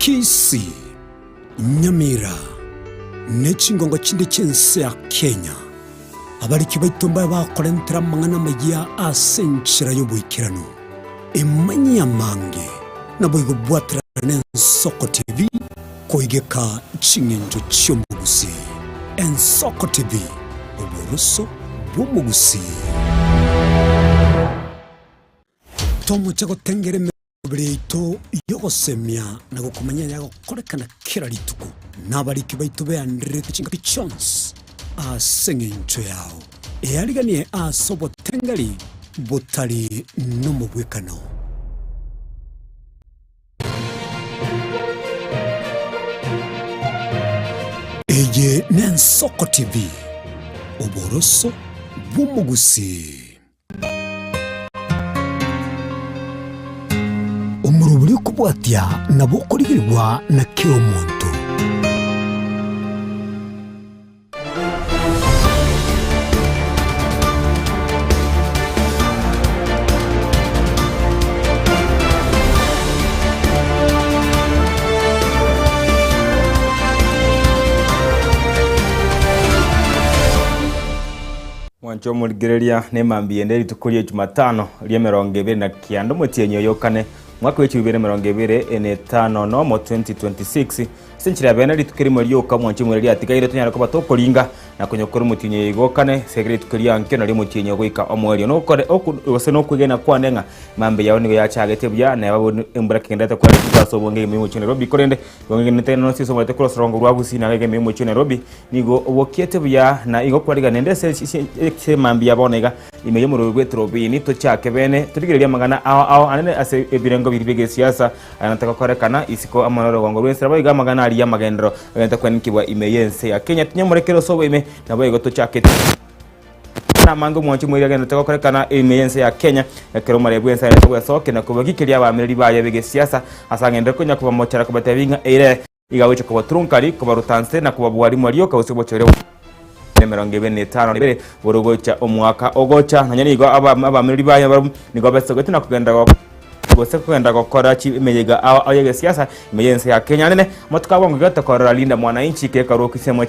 Kisii, Nyamira, n'ekingongo kindi ky'ensi ya Kenya. Abaliki baitu mbaye bakolentera mangana magia ase enchira y'obuikirano. Emanyi yamange nabwo bwatira n'Ensoko TV koigeka chingenjo cy'omugusi. Ensoko TV, oburuso bw'omugusi. Tomu chako tengere Breito yogosemia na gukumanya yago korekana kira lituko nabaliki baitu be Andre Chinga Chance asengencho yao eyaliganie asobo tengali botali no mubwekano. Eye n'Ensoko TV oboroso bw'omugusi. Umurubuli kubwatia na bukurigirwa na kio muntu. Mwancho muligereria nemambiye nderi tukulie Jumatano lyemerongebere na kiando mutienyo yokane mwaka w'ekibi 2025 no 2026 senchira bena litukiri muri yoka mwanchi muri atigaire tunyara ko batokoringa na kunyokora mutinye igokane segre tukiri anke na limutinye goika omweri no kore okuse no kwigena kwanenga mambe yawo nigo yachagete bya na yabo embura kendata kwa twaso bonge mu chine robi korende bonge nete no siso mate cross rongo rwabusi na gege mu chine robi nigo obokiete bya na igo kwariga nende se mambe yabonega imeyo mu rwetro ni to chake bene turigireria magana aho anene ase ebirengo biribege siasa anataka korekana isiko amanoro gongo rwensera bayiga magana ali ya magendro agenda kwanikibwa imeyense ya Kenya tunyamurekero sobo ime nabo igoto chake na mango mwanchi mwiri agenda taka korekana imeyense ya Kenya yakero marebwensa ya soke na kubagikiria abamiri baye bege siasa asangende konya kuba mochara kubatabinga ere igawecho kuba trunkari kuba rutanse na kuba bwari mwariyo kawusebo chore nemerongebere netano bere borogocha omwaka ogocha nanyani go abamiri baye nigo besogote na kugenda bose kwenda gukora kimeyega ayege siasa imeyense ya Kenya nene motukabongo gatakora Linda Mwananchi kekaruka isemo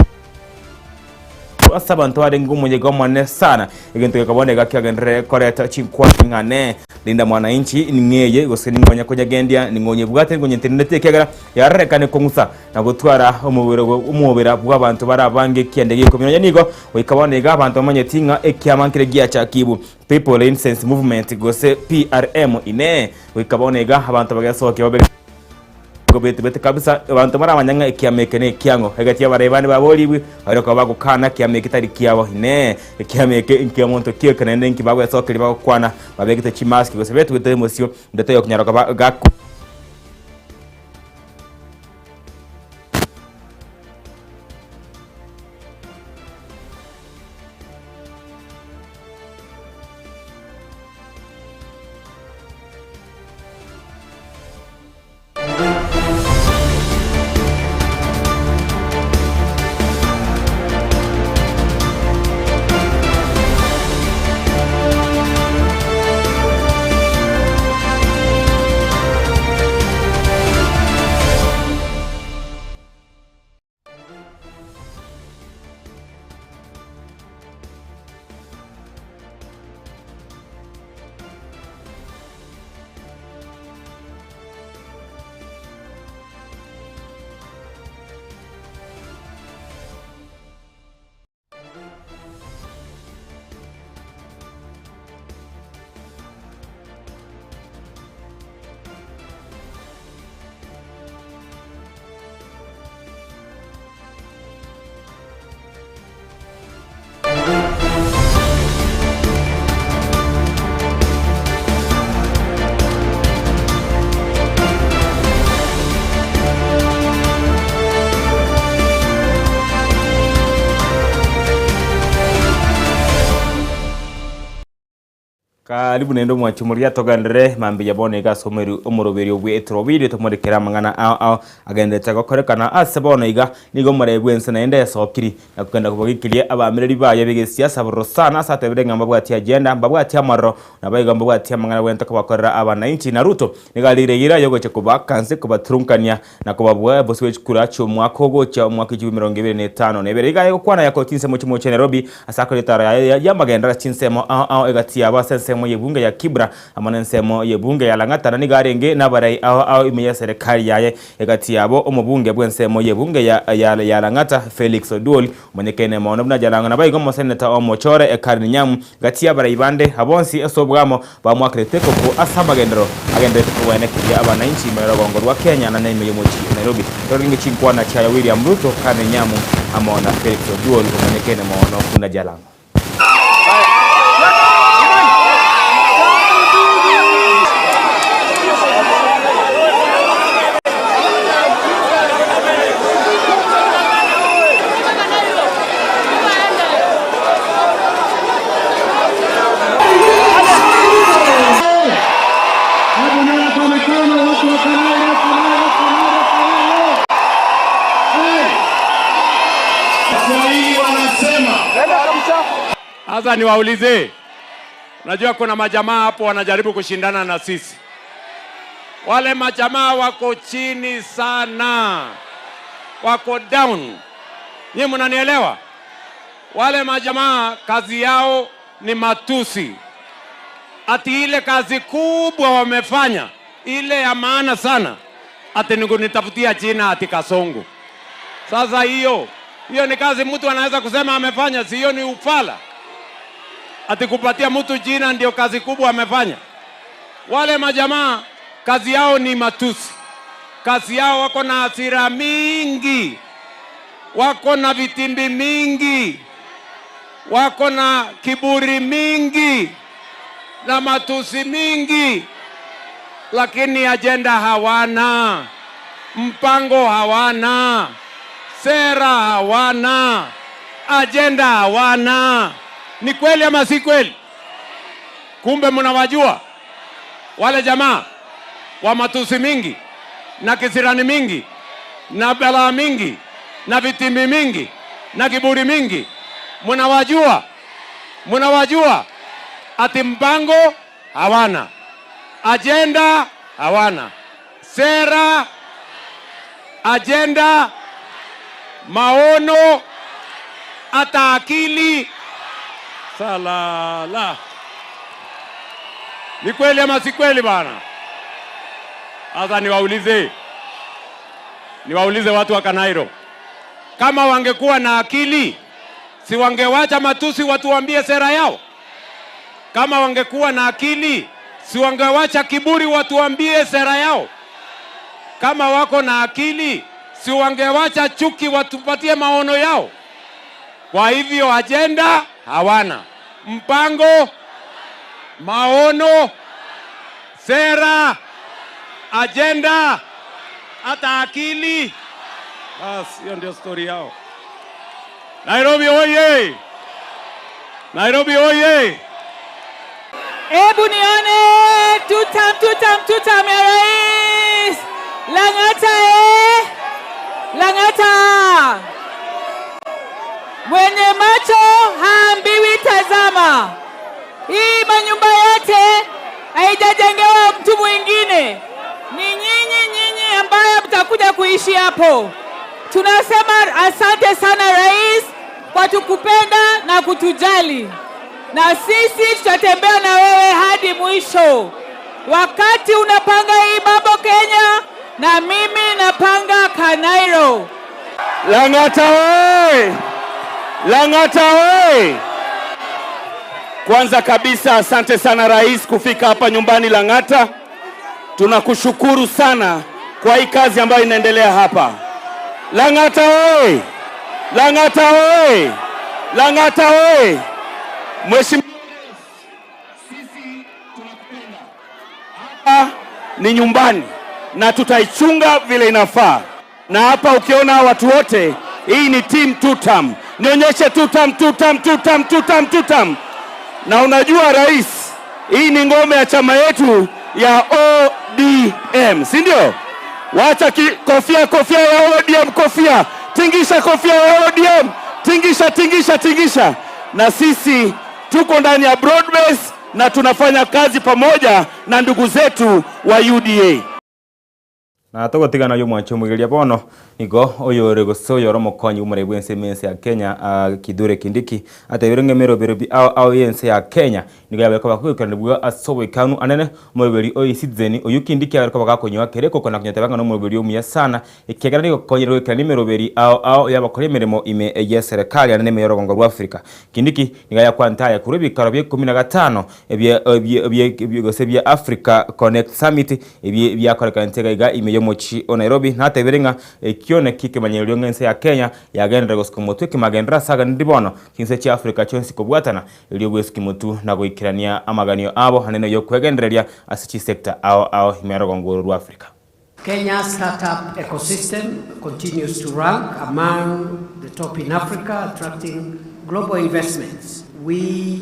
asabantu ari ngumuyega mwane sana igento yakaboneka kyagendere koreta chinkwa ngane Linda Mwananchi nimweye gose ningonya kujya gendia ningonye bwate ngonye internete kegara yarekane kongusa na gutwara umubera bw'abantu barabange kiendege komenya nigo wikaboneka abantu bamanye tinga ekyamankire giya chakibu People in Sense Movement gose PRM ine wikaboneka abantu bagasohoke babere bete kabisa abantu marabanyanga ikiamekene kyango hagati y'abarebane baboliwe ariko bagukana kiameke tari kiyabo ine kiameke inkiamonto kiyekane ndenki bagwe sokeri bagukwana babegete chimaski gose betu bete emosio ndete yo kunyaroka gako Karibu nendo mwachumuria togandere mambi yabone ga someru umurubiri ogwetro video tumurikira mangana ao agendete gokorekana asebona iga nigo marebwense na ende yasokiri nakugenda kubagikirie abamireri baye begesiasa borosana satebere ngamba bwati agenda mbabwati amaro nabayiga mbabwati amangana wenta kubakorera abananchi na Ruto nigalire yogoche kubakanse kubatrunkania na kubabwa boswe chukura cyo mwako gocha mwaka 2025 nebere ga kwana yako tinsemo chimo cha Nairobi asakoletara ya magenda tinsemo ao egati abasense yebunge ya Kibra amanensemo yebunge ya Lang'ata ni garenge nabarai aho imeya serikali yaye egati yabo omubunge bwensemo yebunge ya Lang'ata Felix Oduol manyekene mono bna jalanga nabayigo moseneta omochore ekarni nyamu gati yabarai bande abonsi esobwamo bamwakreteko ko asamagendero agendete kuwene kya abananchi merogongo rwa Kenya na neme yomochi Nairobi toringi chinkwana cha William Ruto karni nyamu amona Felix Oduol manyekene mono kuna jalanga. Sasa niwaulize, unajua kuna majamaa hapo wanajaribu kushindana na sisi. Wale majamaa wako chini sana, wako down. Nyinyi mnanielewa? Wale majamaa kazi yao ni matusi. Ati ile kazi kubwa wamefanya, ile ya maana sana, ati nikunitafutia jina ati Kasongo. Sasa hiyo ni kazi mtu anaweza kusema amefanya, si hiyo ni ufala? Ati kupatia mtu jina ndio kazi kubwa amefanya? Wale majamaa kazi yao ni matusi. Kazi yao wako na hasira mingi, wako na vitimbi mingi, wako na kiburi mingi na matusi mingi, lakini agenda hawana, mpango hawana, sera hawana, agenda hawana. Ni kweli ama si kweli? Kumbe mnawajua wale jamaa wa matusi mingi na kisirani mingi na balaa mingi na vitimbi mingi na kiburi mingi. Mnawajua ati mpango hawana, agenda hawana, sera, agenda, maono, hata akili. Salala. Ni kweli ama si kweli bana? Sasa niwaulize watu wa Kanairo, kama wangekuwa na akili, si wangewacha matusi watuambie sera yao? Kama wangekuwa na akili, si wangewacha kiburi watuambie sera yao? Kama wako na akili, si wangewacha chuki watupatie maono yao? Kwa hivyo agenda hawana, mpango, maono, sera, agenda, hata akili. Basi hiyo ndio story yao. Nairobi oye! Nairobi oye! Ebu nione tutam ya rais. Lang'ata Lang'ata. Mwenye macho haambiwi tazama. Hii manyumba yote haijajengewa mtu mwingine. Ni nyinyi ambaye mtakuja kuishi hapo. Tunasema asante sana rais kwa tukupenda na kutujali. Na sisi tutatembea na wewe hadi mwisho. Wakati unapanga hii mambo Kenya, na mimi napanga Kanairo. Lang'ata we! Lang'ata we! Kwanza kabisa asante sana rais kufika hapa nyumbani Lang'ata. Tunakushukuru sana kwa hii kazi ambayo inaendelea hapa. Lang'ata we! Lang'ata we! Lang'ata we! Mheshimiwa, sisi tunakupenda. Hapa ni nyumbani na tutaichunga vile inafaa. Na hapa ukiona watu wote, hii ni team tutam. Nionyeshe tutam. Na unajua rais, Hii ni ngome ya chama yetu ya ODM, si ndio? Wacha kofia ya ODM, kofia. Tingisha kofia ya ODM. Tingisha. Na sisi tuko ndani ya broad-base na tunafanya kazi pamoja na ndugu zetu wa UDA. Na togotigana yo mwancho mugeria bono nigo oyore gosoyo romo konyi umare bwense mense ya Kenya Kithure Kindiki atebirenge mero berobi au yense ya Kenya nigo yabeko bakwikana bwa asowe kanu anene umubiri oyi citizen oyu Kindiki yabeko bakakonyo kereko kona kunyatabanga no umubiri omuya sana ikegana nigo konyero ikana mero beri au yabakore mirimo ime ya serikali anene mero gongo rwa Afrika. Kindiki nigo yakwantaya kurubi karabye 15 ebye gosebya Africa Connect Summit ebye byakoreka ntega iga ime mochi o Nairobi na teberenga kione kike manyelio ngense ya Kenya yagendera gosikomotu kimagendera saga ndibono kinse cha Africa chonsi kubwatana ilio gwesikimotu na goikirania amaganio abo hanene yo kwegendereria asichi sector au himero ngoro rwa Africa. Kenya's startup ecosystem continues to rank among the top in Africa, attracting global investments. We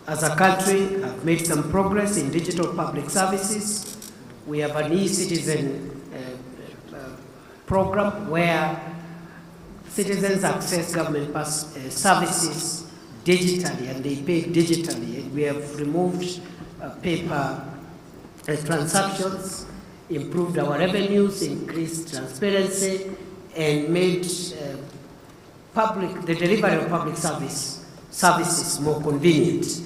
as a country have made some progress in digital public services. We have an e-citizen program where citizens access government services digitally and they pay digitally. And we have removed paper transactions, improved our revenues, increased transparency, and made the delivery of public services more convenient.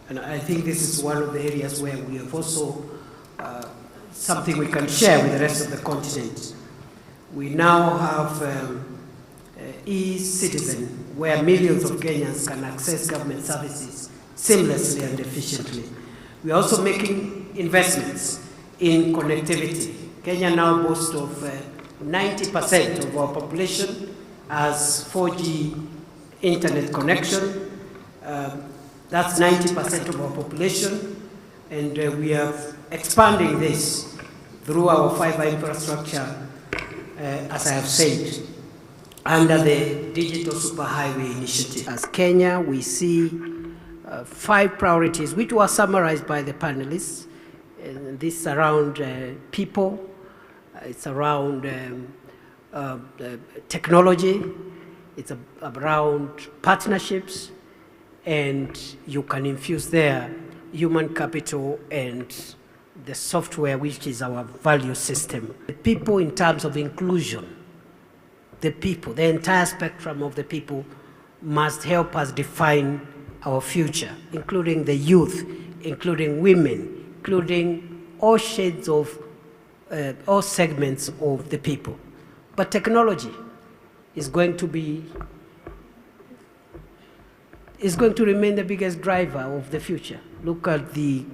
And I think this is one of the areas where we have also something we can share with the rest of the continent. We now have e-citizen, where millions of Kenyans can access government services seamlessly and efficiently. We are also making investments in connectivity. Kenya now boasts of 90% of our population has 4G internet connection. That's 90% of our population, and we are expanding this through our fiber infrastructure, as I have said, under the Digital Superhighway Initiative. As Kenya, we see 5 priorities, which were summarized by the panelists. This is around people, it's around technology, it's around partnerships, and you can infuse there human capital and the software, which is our value system. The people in terms of inclusion, the people, the entire spectrum of the people must help us define our future, including the youth, including women, including all shades of, all segments of the people. But technology is going to remain the biggest driver of the future. Look at the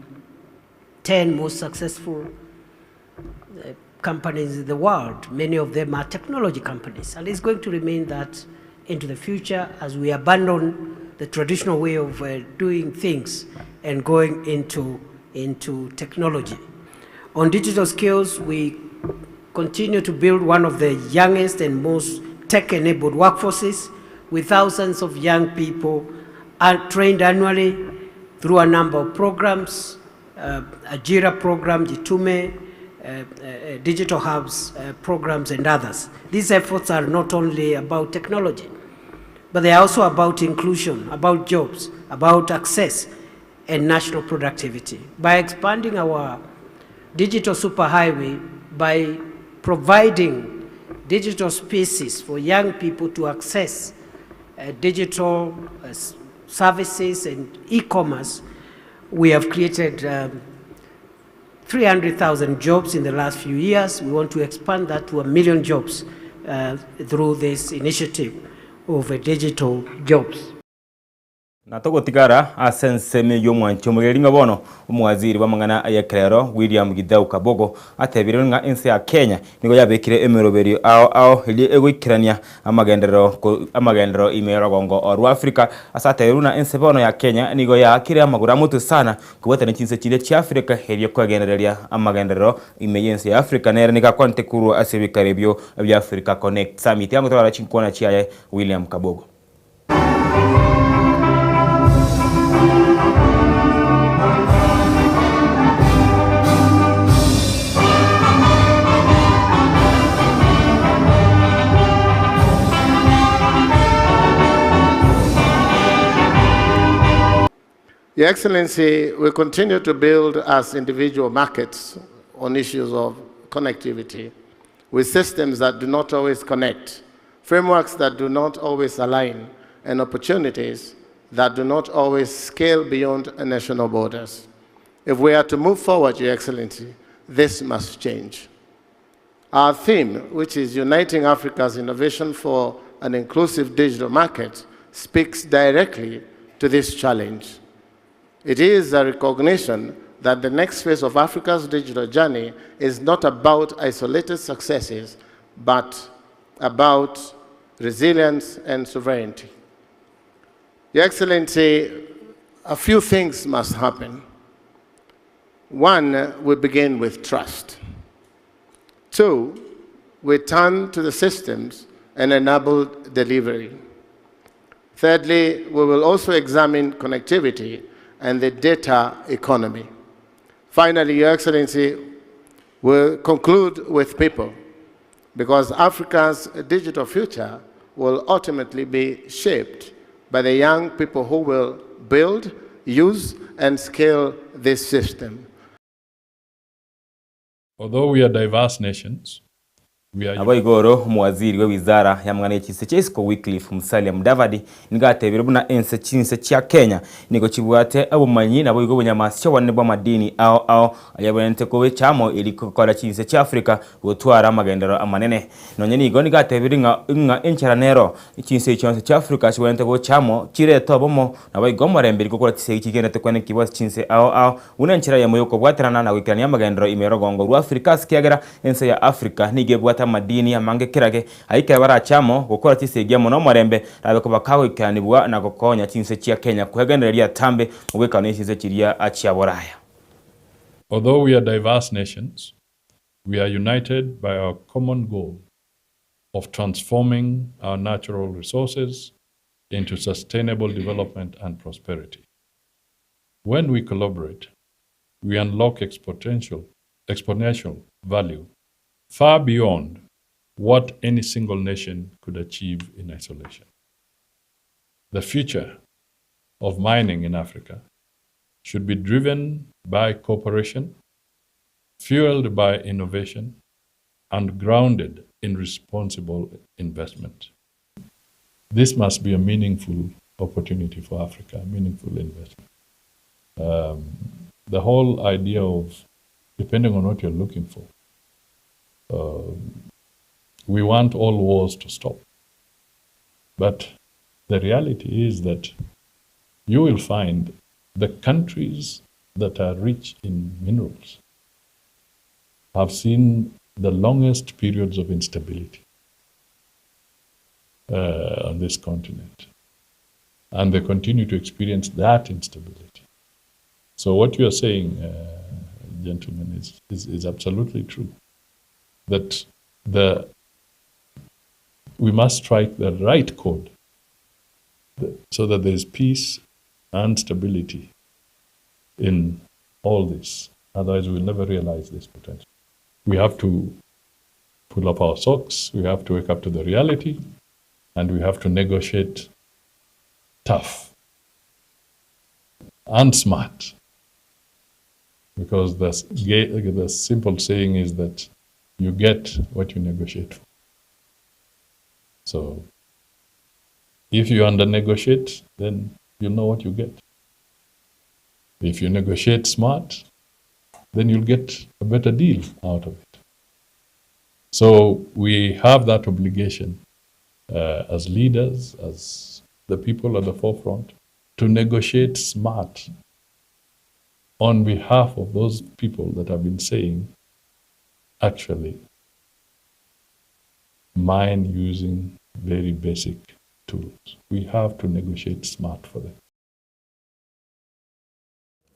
10 most successful companies in the world. Many of them are technology companies, and it's going to remain that into the future as we abandon the traditional way of doing things and going into technology. On digital skills, we continue to build one of the youngest and most tech-enabled workforces, with thousands of young people are trained annually through a number of programs, Ajira program, Jitume, digital hubs programs, and others. These efforts are not only about technology, but they are also about inclusion, about jobs, about access, and national productivity. By expanding our digital superhighway, by providing digital spaces for young people to access digital services and e-commerce, we have created 300,000 jobs in the last few years. We want to expand that to 1 million jobs through this initiative of digital jobs. Na togotigara asenseme yo mwancho mugeringa bono umwaziri wa mangana ayakrero William Githau Kabogo atebirenga ense ya Kenya nigo yabekire emeroberi ao ili egwikirania amagendero imero gongo oru Africa asateruna ense bono ya Kenya nigo yakire amagura mutu sana kubata n'kinse kile cya Africa heriyo kwagendereria amagendero imeyense ya Africa nere nika konte kuru asebikarebyo bya Africa Connect Summit yango twara chinkona chiaye William Kabogo. Your Excellency, we continue to build as individual markets on issues of connectivity with systems that do not always connect, frameworks that do not always align, and opportunities that do not always scale beyond national borders. If we are to move forward, Your Excellency, this must change. Our theme, which is Uniting Africa's Innovation for an Inclusive Digital Market, speaks directly to this challenge. It is a recognition that the next phase of Africa's digital journey is not about isolated successes, but about resilience and sovereignty. Your Excellency, a few things must happen. One, we begin with trust. Two, we turn to the systems and enable delivery. Thirdly, we will also examine connectivity and the data economy. Finally, Your Excellency, we'll conclude with people, because Africa's digital future will ultimately be shaped by the young people who will build, use, and scale this system. Although we are diverse nations, we are Abaigoro muwaziri we wizara ya mwana chise chesiko Wycliffe Musalia Mudavadi nigatebera buna ense chinse cha Kenya niko chibuate abumanyi na boigo bunyamasya wanne bwa madini ao ayabonente ko chamo ili kokola chinse cha Africa gutwara amagendero amanene nonye nigo nigatebera nga encharanero chinse chonse cha Africa chibonente ko chamo chireto bomo na boigo morembe kokola chinse kigende kwene kibas chinse ao unenchira ya moyo ko bwaterana na wikirania amagendero imerogongo ru Africa skegera ense ya Africa nige madini amange kirage aike barachamo gukora tisegia muno morembe rabe ko bakawe kanibwa na gokonya chinse chia Kenya kuhegenereria tambe ubekanishize chiria achia boraya. Although we are diverse nations, we are united by our common goal of transforming our natural resources into sustainable development and prosperity. When we collaborate, we unlock exponential value far beyond what any single nation could achieve in isolation. The future of mining in Africa should be driven by cooperation, fueled by innovation, and grounded in responsible investment. This must be a meaningful opportunity for Africa, a meaningful investment. The whole idea of, depending on what you're looking for, we want all wars to stop. But the reality is that you will find the countries that are rich in minerals have seen the longest periods of instability on this continent. And they continue to experience that instability. So what you are saying, gentlemen, is absolutely true. That we must strike the right chord so that there is peace and stability in all this. Otherwise, we'll never realize this potential. We have to pull up our socks, we have to wake up to the reality, and we have to negotiate tough and smart. Because the simple saying is that you get what you negotiate for. So, if you under-negotiate, then you know what you get. If you negotiate smart, then you'll get a better deal out of it. So, we have that obligation as leaders, as the people at the forefront, to negotiate smart on behalf of those people that have been saying, actually, mine using very basic tools. We have to negotiate smart for them.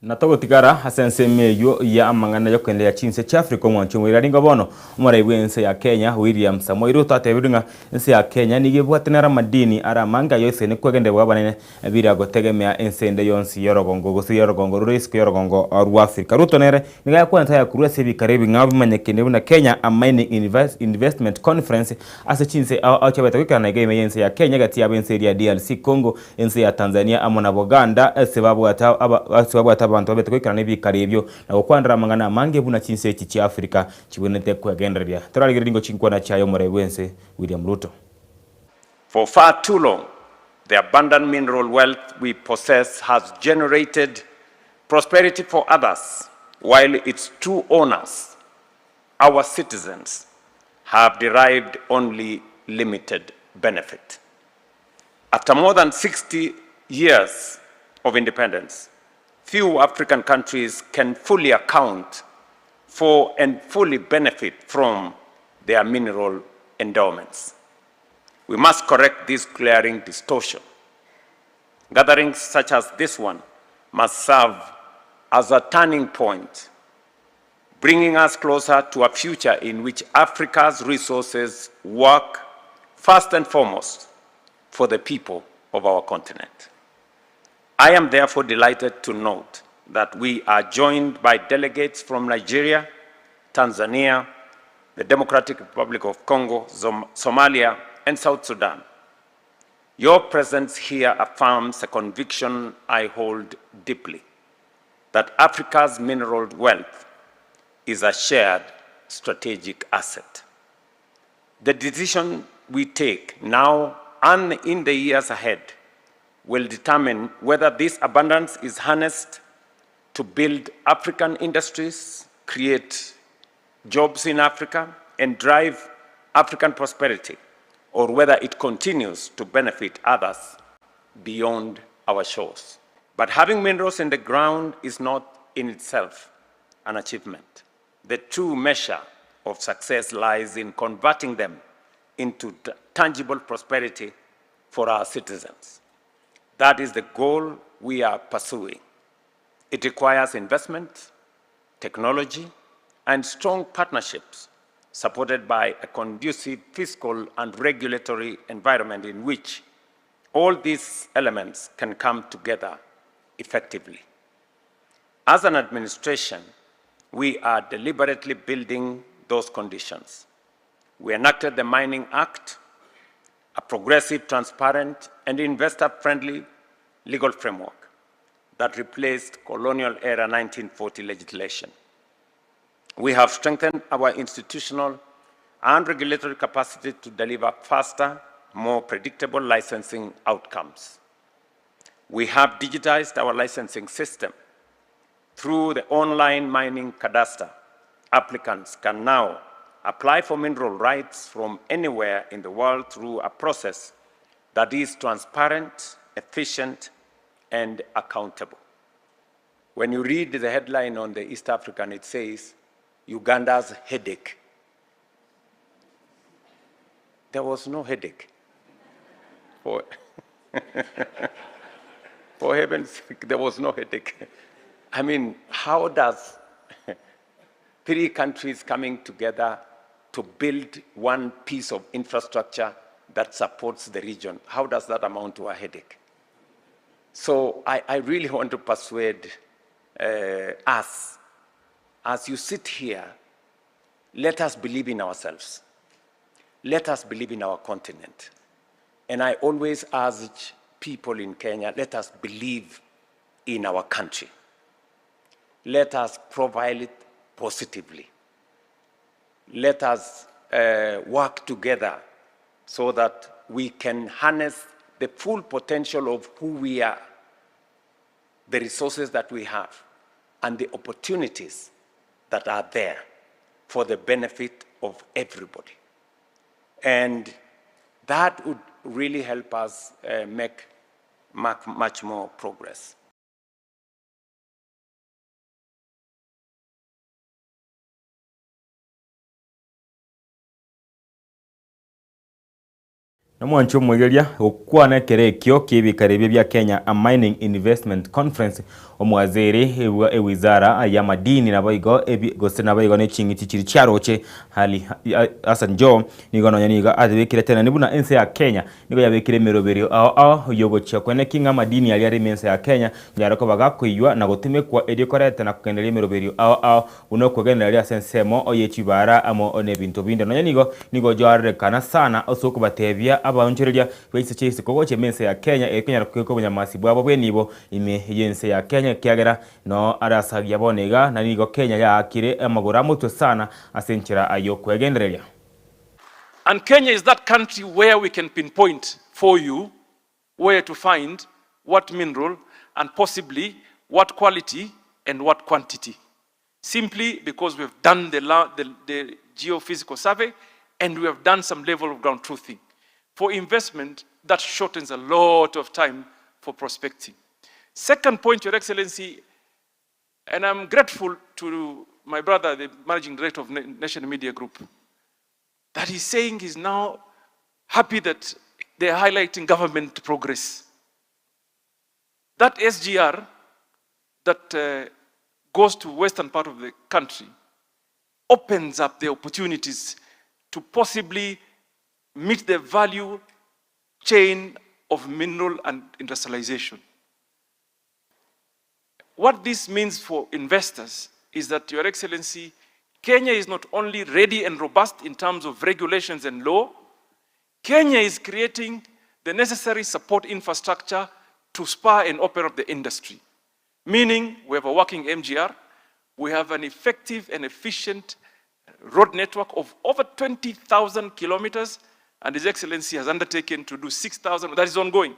na togotigara asense meyo ya amang'ana yo kwendelea chinse cha Afrika mwancho mwiraringa bono umuraibu ense ya Kenya William Samoei Ruto atebiringa ense ya Kenya nigibwatenera madini ara manga yose ne kwegende bwabanene bira gotegemea ense ende yonsi yorogongo gusi yorogongo risk yorogongo rwa Afrika. Ruto nere niga kwanta ya kurua sebi karibi ngabu manyekene na Kenya a mining investment conference ase chinse au chabeta kwikana game ense ya Kenya gati ya ense ya DRC Congo ense ya Tanzania amona Buganda sebabu ata abantu babete kwikana n'ibikari ibyo na gukwandira amangana mange buna chinse iki ci Afrika kibonete kwegenderia turarigiringo chinkwana cyayo murebwense William Ruto. For far too long, the abundant mineral wealth we possess has generated prosperity for others, while its true owners, our citizens, have derived only limited benefit. After more than 60 years of independence, few African countries can fully account for and fully benefit from their mineral endowments. We must correct this glaring distortion. Gatherings such as this one must serve as a turning point, bringing us closer to a future in which Africa's resources work first and foremost for the people of our continent. I am therefore delighted to note that we are joined by delegates from Nigeria, Tanzania, the Democratic Republic of Congo, Somalia, and South Sudan. Your presence here affirms a conviction I hold deeply, that Africa's mineral wealth is a shared strategic asset. The decision we take now and in the years ahead will determine whether this abundance is harnessed to build African industries, create jobs in Africa, and drive African prosperity, or whether it continues to benefit others beyond our shores. But having minerals in the ground is not in itself an achievement. The true measure of success lies in converting them into tangible prosperity for our citizens. That is the goal we are pursuing. It requires investment, technology, and strong partnerships supported by a conducive fiscal and regulatory environment in which all these elements can come together effectively. As an administration, we are deliberately building those conditions. We enacted the Mining Act, a progressive, transparent, and investor-friendly legal framework that replaced colonial-era 1940 legislation. We have strengthened our institutional and regulatory capacity to deliver faster, more predictable licensing outcomes. We have digitized our licensing system. Through the online mining cadastre, applicants can now apply for mineral rights from anywhere in the world through a process that is transparent, efficient, and accountable. When you read the headline on the East African, it says, Uganda's headache. There was no headache. For heaven's sake, there was no headache. I mean, how does 3 countries coming together to build one piece of infrastructure that supports the region, how does that amount to a headache? So I really want to persuade us, as you sit here, let us believe in ourselves. Let us believe in our continent. And I always urge people in Kenya, let us believe in our country. Let us profile it positively. Let us work together so that we can harness the full potential of who we are, the resources that we have, and the opportunities that are there for the benefit of everybody. And that would really help us make much more progress. na mwancho mwegeria okwana kerekyo kibikaribye bya Kenya a Mining Investment Conference omwaziri ewizara ya madini na boigo gose na boigo ne chingiti chiri charoche hali Hassan Joho nigo nonyaniga adibikire tena nibuna ense ya Kenya nigo yabikire meroberio ao yogocha kwene kinga madini yali ari mense ya Kenya yarako bagakwiywa na gutimekwa edikorete na kugenderia meroberio ao uno kugenderia sensemo oyechibara amo one bintu binde nonyanigo nigo jarrekana sana osoko batebya abanchereria baise chese kogoche mense ya Kenya Kenya ko bunyamasi bwabo bwenibo ime yense ya Kenya kiagera no arasagia bonega na nigo Kenya yakire amagura muto sana asenchira ayo kwegendereria. And Kenya is that country where we can pinpoint for you where to find what mineral and possibly what quality and what quantity. Simply because we've done the geophysical survey and we have done some level of ground truthing. For investment, that shortens a lot of time for prospecting. Second point, Your Excellency, and I'm grateful to my brother, the Managing Director of Nation Media Group, that he's saying he's now happy that they're highlighting government progress. That SGR that goes to western part of the country opens up the opportunities to possibly meet the value chain of mineral and industrialization. What this means for investors is that, Your Excellency, Kenya is not only ready and robust in terms of regulations and law, Kenya is creating the necessary support infrastructure to spur and open up the industry. Meaning, we have a working MGR, we have an effective and efficient road network of over 20,000 kilometers, and His Excellency has undertaken to do 6,000, that is ongoing.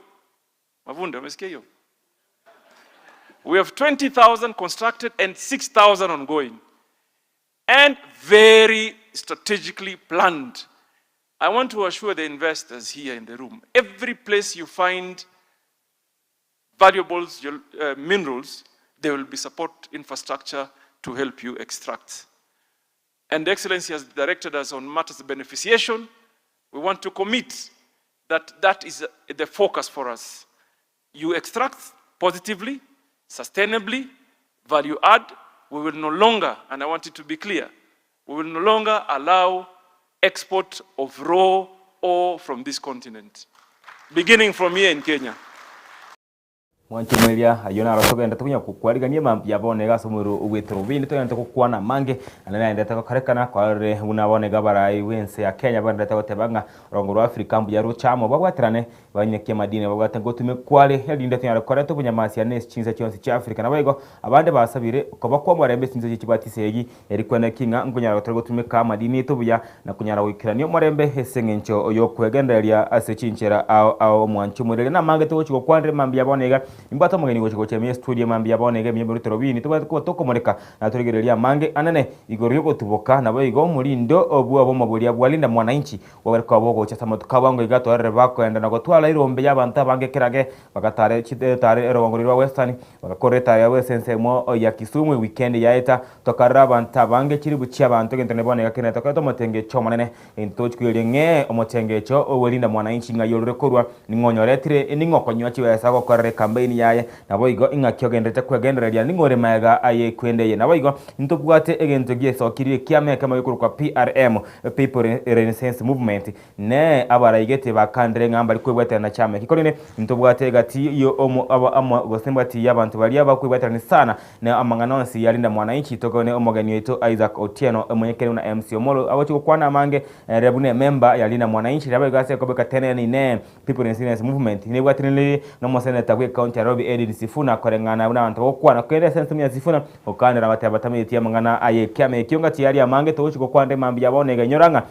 Mavunda, umesikia hiyo? We have 20,000 constructed and 6,000 ongoing. And very strategically planned. I want to assure the investors here in the room, every place you find valuables, minerals, there will be support infrastructure to help you extract. And the Excellency has directed us on matters of beneficiation. We want to commit that that is the focus for us. You extract positively, sustainably, value add, we will no longer, and I want it to be clear, we will no longer allow export of raw ore from this continent, beginning from here in Kenya. Mwanchumelia ayona arasogenda tukunya kukwarigania mambi yabonega somuru ugwitro bindi toyanta kukwana mange anana ndeta ko karekana kware unabonega barai wense ya Kenya bandeta ko tebanga rongoro Afrika mbu yaro chamo bagwatirane banyeke madine bagwata ngo tume kware yadinde tunyara kware to bunyamasi ya nes chinza cyonse cya Afrika nabego abande basabire ko bakwa mwarembe chinza cy'ibatisegi yari kwene kinga ngunyara ko tume ka madine to buya na kunyara wikiraniyo mwarembe hesengencho oyo kwegenderia asechinchera ao mwanchumurele na mange to chiko kwandre mambi yabonega imbata mugeni gocho chemye studio mambi yabonege mye rutero bini tuba tokomoreka na turigereria mange anane igoryo gotuboka nabo igo murindo obu abo maburi abwalinda mwananchi wabereka abo gocha samatu kabango igato arre bako enda na gotwala irombe yabanta bange kirage bakatare chitare erongorwa western bakakoreta ya wesense mo ya Kisumu weekend yaeta tokaraba ntabange kiri buchi abantu gentene bonega keneta ko tomotenge chomonene intochkwire nge omotenge cho owelinda mwananchi ngayorore korwa ningonyoretire ningokonywa chiwesa go korre campaign yaye nabo igo ingakyogendete kwegendereria ningore maega aye kwendeye nabo igo ntobwate egento giesokiri kiame kama yikuru kwa PRM People Renaissance Movement ne abarayigete bakandire ngamba likwebwate na chame kikorine ntobwate gati yo omo gosembati yabantu bali abakwebwate sana ne amanganonsi yalinda mwananchi tokone omogani wetu Isaac Otieno mwenyekere na MC Omolo abacho kwana mange rebune member yalinda mwananchi nabo igase kobeka tene ni ne People Renaissance Movement ne bwatinile no moseneta kwe county Robi Edin Sifuna korengana n'abantu bokwana kwende sense mya Sifuna okanira batabatamiti amangana aye kyame kyonga tiyari amange tochiko kwande mambi yabonega nyoranga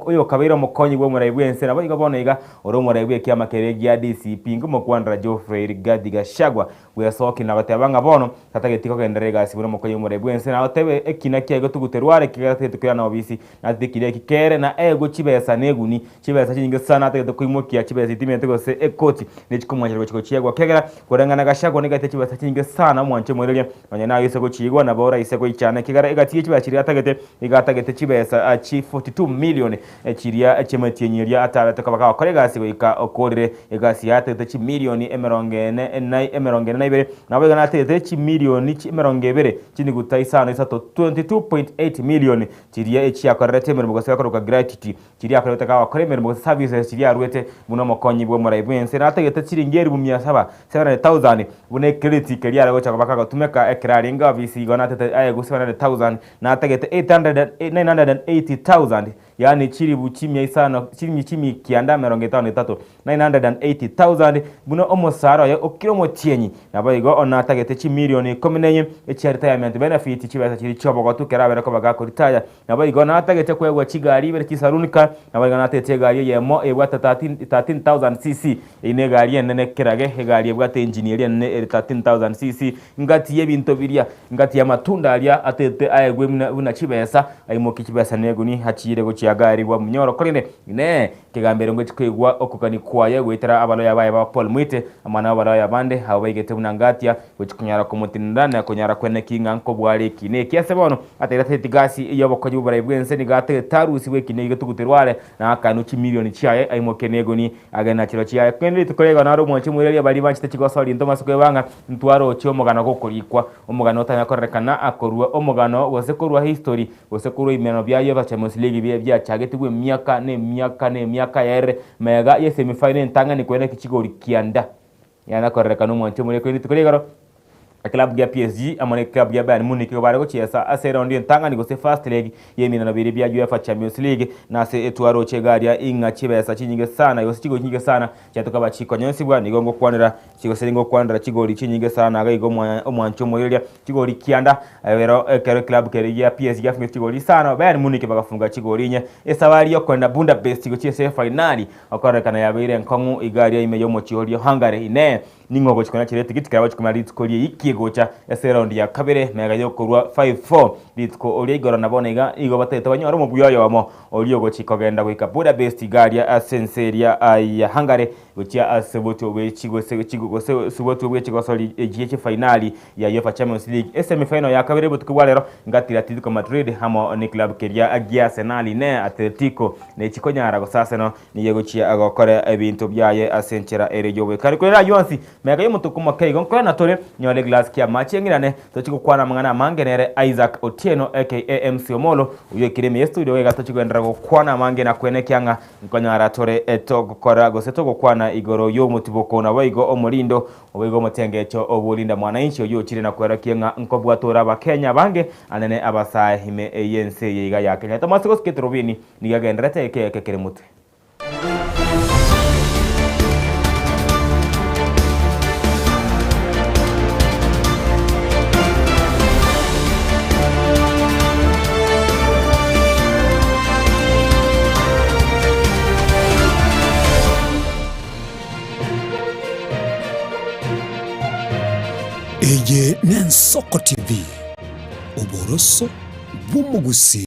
oyo kabiro mukonyi bwo murayibwe ensera bayiga bonega oro murayibwe kyama keregi ya DCP ngumo kwandra Geoffrey Rigadi Gashagwa we soki na batabanga bono tatagetiko kenderega siburo mukonyi murayibwe ensera otebe ekina kyego tuguterware kigate tukira na obisi na tikire kikere na ego chibesa neguni chibesa cyinge sana tageto kwimokia chibesa itimente gose ekoti nechikumwanyiro chiko cyegwa kegera kurengana Gashagwa negate chibesa cyinge sana mwanche mwerelia banyana yisego chigwa na bora isego icyane kigara egatiye chibashiri atagete igatagete chibesa 42 million million chiria chemetienyeria atabe tukabaka bakore gasi goika okorire egasi yatete chi million emeronge na ibere nabo gana atete chi million chi emeronge bere chini gutaisano isato 22.8 million chiria echi yakorete merimo gose yakoroka gratuity chiria yakorete ka bakore merimo services chiria ruete muno mokonyi bwo muraibense na ategete chiringeri bu 700,000 bune credit keria go chakabaka gatumeka ekraringa visi gona atete aye go 700,000 na ategete 980,000 yani chiri buchimya isano chimi kianda 980,000 buno omosaro ya okiromo tienyi nabayigo ona atagete chi million 14 echi retirement benefit chibasa chiri chobogo tukerabere ko bagako retire nabayigo na atagete kwegwa chigari bere chisarunika nabayigo na atete gari yemo ebwata 13,000 cc ine gari nene kirage gari ebwata engineer nene 13,000 cc ngati yebinto biria ngati ya matunda alia atete ayegwe una chibesa ayimoki chibesa neguni hachire go chiagari bwa munyoro korine ine kigambere ngo chikwegwa okukani kwaye gwetera abalo yabaye ba Paul Mwite amana abalo yabande habaigete munangatia gochikunyara kumutindana kunyara kwene kinga nko bwari kine kiasebono aterate tigasi yobokoji bubara ibwense ni gate tarusi wekine getuguterware na akanu chi million chiaye ayimoke neguni agana chiro chiaye kwende tukorega na rumo chimureri abali bachite chigosori ntomas kwebanga ntwaro chi omugano gokorikwa omugano otanyakorekana akorwa omugano wosekorwa history wosekorwa imeno byayo ba Champions League bya chagetigwe miaka yere mega ye semifinal ntanga ni kwene kichigori kianda yana korekana umonche muri kwende tukorega club ya PSG amone club ya Bayern Munich bare go chiesa asera ndi ntanga ni go se first leg yemina na biri bya UEFA Champions League na se etwaro chegaria inga chibesa chinyinge sana yo chigo chinyinge sana cyatuka bachiko nyonsi bwa nigongo kwanira chigo selingo kwanira chigori chinyinge sana agayigo omwancho moyelia chigori kianda rero kero club kere ya PSG yafunga chigori sana Bayern Munich bagafunga chigori nye esabari yo kwenda Budapest go chiese finali akorekana yabire nkongu igaria imeyo mochiori Hungary ine ningo chikona chirete gitikara bachikumari tukori ikigocha ese round ya kabere mega yo kurwa 5-4 bitko oli igoro nabonega igo batete banyoro mu buyoyo wamo oli ogo chikogenda gwika Budapest garia asenseria ya Hungary gochia aseboto we suboto we chigosoli ejiche finali ya UEFA Champions League semi final ya kabere butukwa lero ngati Atletico Madrid hamo ni club keria agia Arsenal ne Atletico ne chikonyara go sasa no ni yegochia agokore ebintu byaye asenchera erejo we kari kwera yonsi mega yomutukuma kaigo nkona tole nyole glass kia machi ngirane tochikukwana mangana mangenere Isaac Otieno aka MC Omolo uyo kireme studio wega tochikwendera gukwana mange na kwene kyanga nkonyara tore etogokora goseto gukwana igoro yo mutiboko na waigo omolindo waigo motengecho obulinda mwananchi uyo chire na kwera kyenga nkobwatora ba Kenya bange anene abasaye hime yense yiga ya Kenya tomasiko sketrobini nigagendera teke kekeremute Eye Nensoko TV Oboroso Bumugusi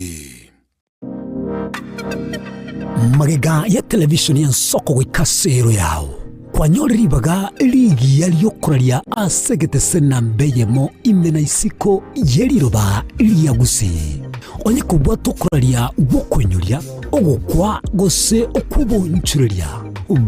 Magega ya television ya Nsoko gwikasero yao kwanyoriribaga ligi yaliyokuraria asegete sena mbeyemo imena isiko yeriroba liyagusi onye kubwa tokuraria gukwenyoria ogukwa gose okubonchureria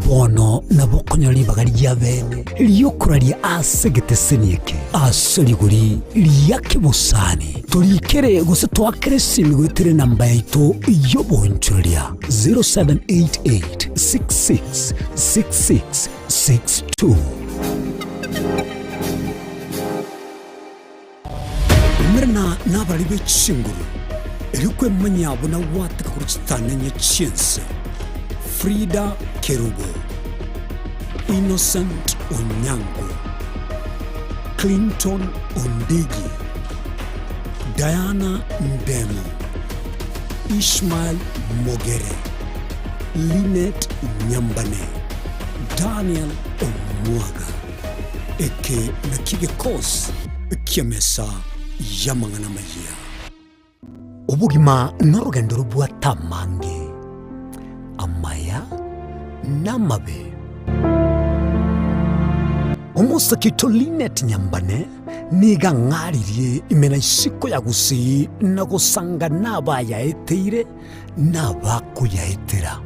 bono nabokonyoribaga lyabene liyokuraria asegete senieke asoriguri liyakibusani turikere gose twakere simigwetire namba yaito yobonchureria 0788666662 Mrna nabali bechinguru elikwe manyabo na watika kuruchitana nye chiense Frida Kerubo, Innocent Onyango, Clinton Ondigi, Diana Ndemo, Ishmael Mogere, Lynette Nyambane, Daniel Omwaga, eke nakige kos kiamesa yamangana maya. Ubugima n'urugendo rubwa tamange amaya namabe Omusakito Linet Nyambane niga ng'aririe imena isiko ya Gusii na gusanga n'abayaeteire n'abakuyaetera.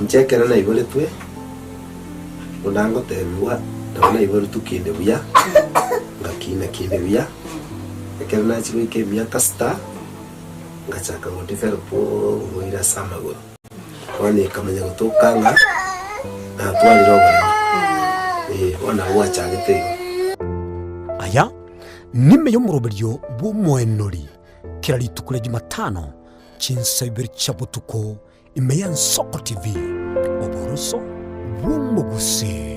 Nchekera na ibole twe unango tebiwa na ibole tukinde buya ngakina kinde buya ekera na chiro ikemia kasta ngachaka ngondifero po ngoira samago wani kamanya gutokanga na twaliroga wana wacha gitego aya nime yo muroberyo bumwenori kirari tukule Jumatano chinsaiber chabutuko imeya Nsoko TV oboroso bumugusi.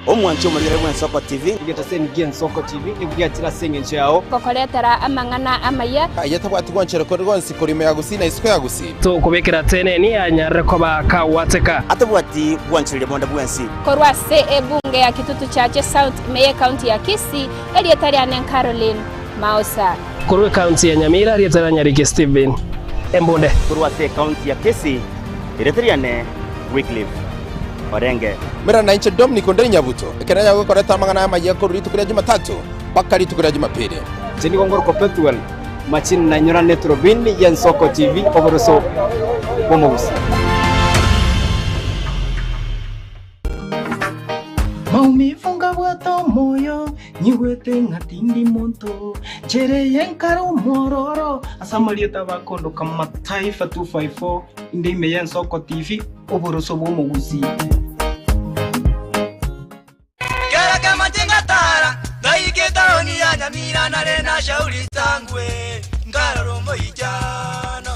Omwancho muri rwa Nsoko TV igeta sengi Nsoko TV ibwatira senge nchao kokoretera amangana amaya ayatabwati gwanchero ko rwonsi kurime ya Gusii na isiko ya Gusii to kubekera tene ni anyare ko bakawateka atabwati gwanchero bonda bwansi korwa se ebunge ya Kitutu Chache South Meye County ya Kisii elietari anen Caroline Mausa korwa county ya Nyamira elietari Nyariki Steven Embonde korwa se county ya Kisii elietari anen Wycliffe Orenge Mera na inche Dominic Onderi Nyabuto ekena yago koreta mangana ya magia ko ritukira Jumatatu bakari tukira Jumapili jeni gongor ko petuel machin na nyora netrobin ya Nsoko TV oboroso bomogusi maumifunga bwato moyo nyigwete ngatindi monto chere yenkaro mororo asamalieta bakondo kama Taifa 254 inde meya Nsoko TV oboroso bomogusi Garaka matinga tara daike taoni ya Nyamira na rena shauri sangwe ngararo moijano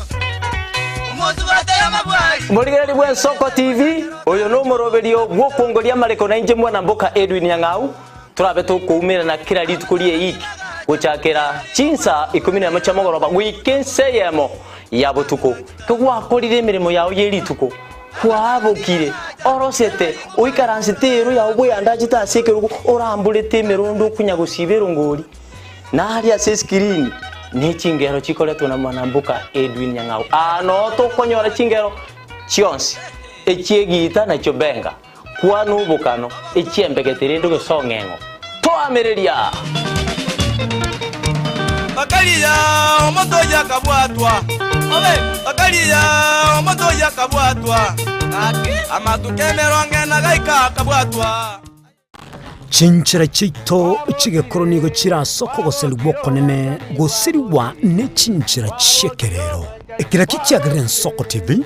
umozu batera mabwari Muligeri bwa Nsoko TV oyo no moroberio gwo kongoria mareko na inje mwana mboka Edwin Nyang'au turabe tukumira na kira litukulie iki guchakira chinsa 10 chamogoroba wikenseyemo ya butuko kugwakorire emirimo yawo yerituko kwabukire orosete uikaransitero ya ubwe andajita asekerugo orambulete merondo kunya gusibero ngori nari ase screen ni chingero chikoletwa na mwanambuka Edwin Nyang'au ano to konyora chingero chionsi echiegita na chobenga kwanu bukano echiembegetere ndo songengo to amereria bakaliya omoto yakabwatwa bakaliya omoto yakabwatwa amatukemero ngena gaika kabwatwa Chinchira chito chigekoro nigo chirasoko goseli gwokonene gosiriwa ne chinchira chekerero ekira kichagire Nsoko TV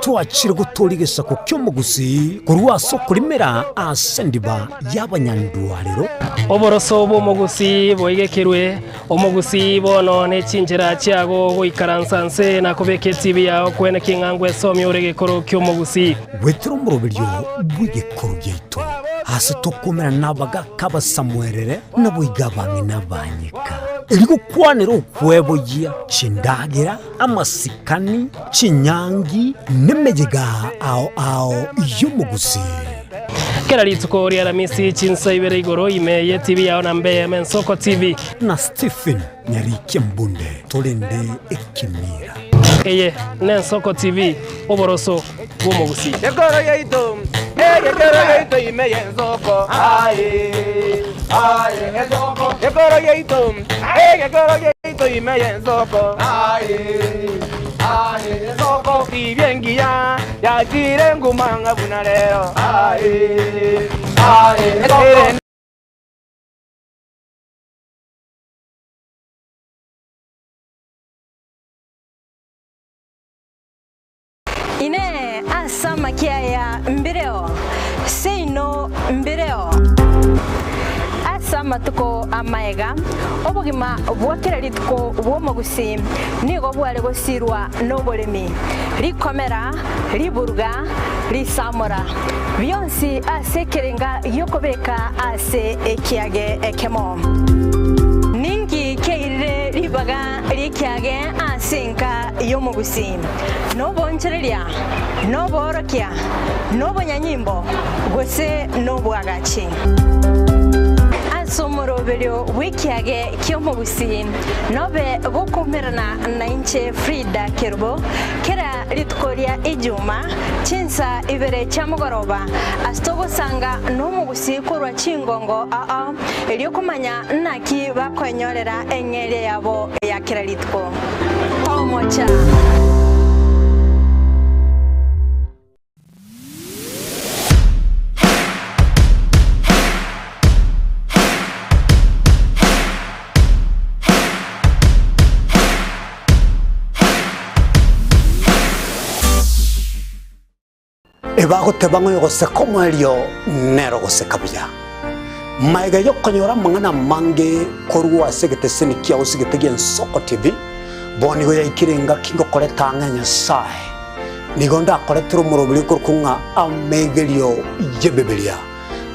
twachire gutorigesa ko kyomugusi kurwa soko limera asendiba y'abanyandwariro oboroso bomogusi boigekirwe omogusi bono ne chinjira chiago goikaransanse na kubeke TV yao kwene kingangwe somi uregekoro kyomugusi wetro muroberio bwigekoro gyeito hasi tokomera nabaga kaba Samuelere nabuigabange nabanyika Eligo kwanero ukwebogia chindagira amasikani chinyangi nemejega ao yomugusi kera lituko ria Ramisi chinsa ibere igoro imeye TV yao na Mbeya Nsoko TV na Stephen Nyariki Mbunde tolende ekimira eye ne Nsoko TV oboroso bomogusi yegoro yeito imeye Nsoko Nsoko yegoro yeito imeye Nsoko Nsoko ibyengia yakire ngumanga bunarero ine asama kiaya mbireo seino mbireo asama tuko amaega obugima bwakira lituko bwomogusi nigo bwale gosirwa nobolemi likomera liburuga lisamora byonsi asekerenga yokobeka ase ekiage ekemo ningi keire libaga likiage asinka yomugusi nobonchereria noborokia nobonyanyimbo gose nobwagachi asomoroberio wikiage kiomogusi nobe gokumirana na inche Frida Kerubo kera litkoria ijuma chinsa ibere chamugoroba astogo sanga nomugusi korwa chingongo eliokumanya naki bakwenyorera engere yabo ya kera litko Tomocha. Ebagotebanga yogose como elio nero gose kabuya maiga yokonyora mangana mange korwa segete senikia osigete gen Soko TV boni go yakirenga kingo koleta nganya sai nigonda koletro murobili korkunga amegelio yebebelia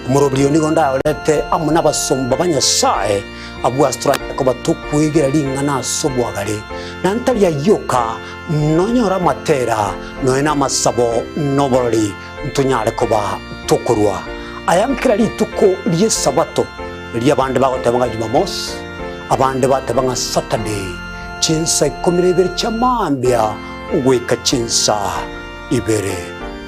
murobili nigonda olete amuna basomba banya sai abu astra ko batukwegera lingana sobwagale nantalia yoka nonyora matera noena masabo noboroli ntunyale koba tukurwa ayankira lituko liye sabato liye bande bagotabanga Jumamos abande batabanga Saturday chinsa ikomirebere chamambia uweka chinsa ibere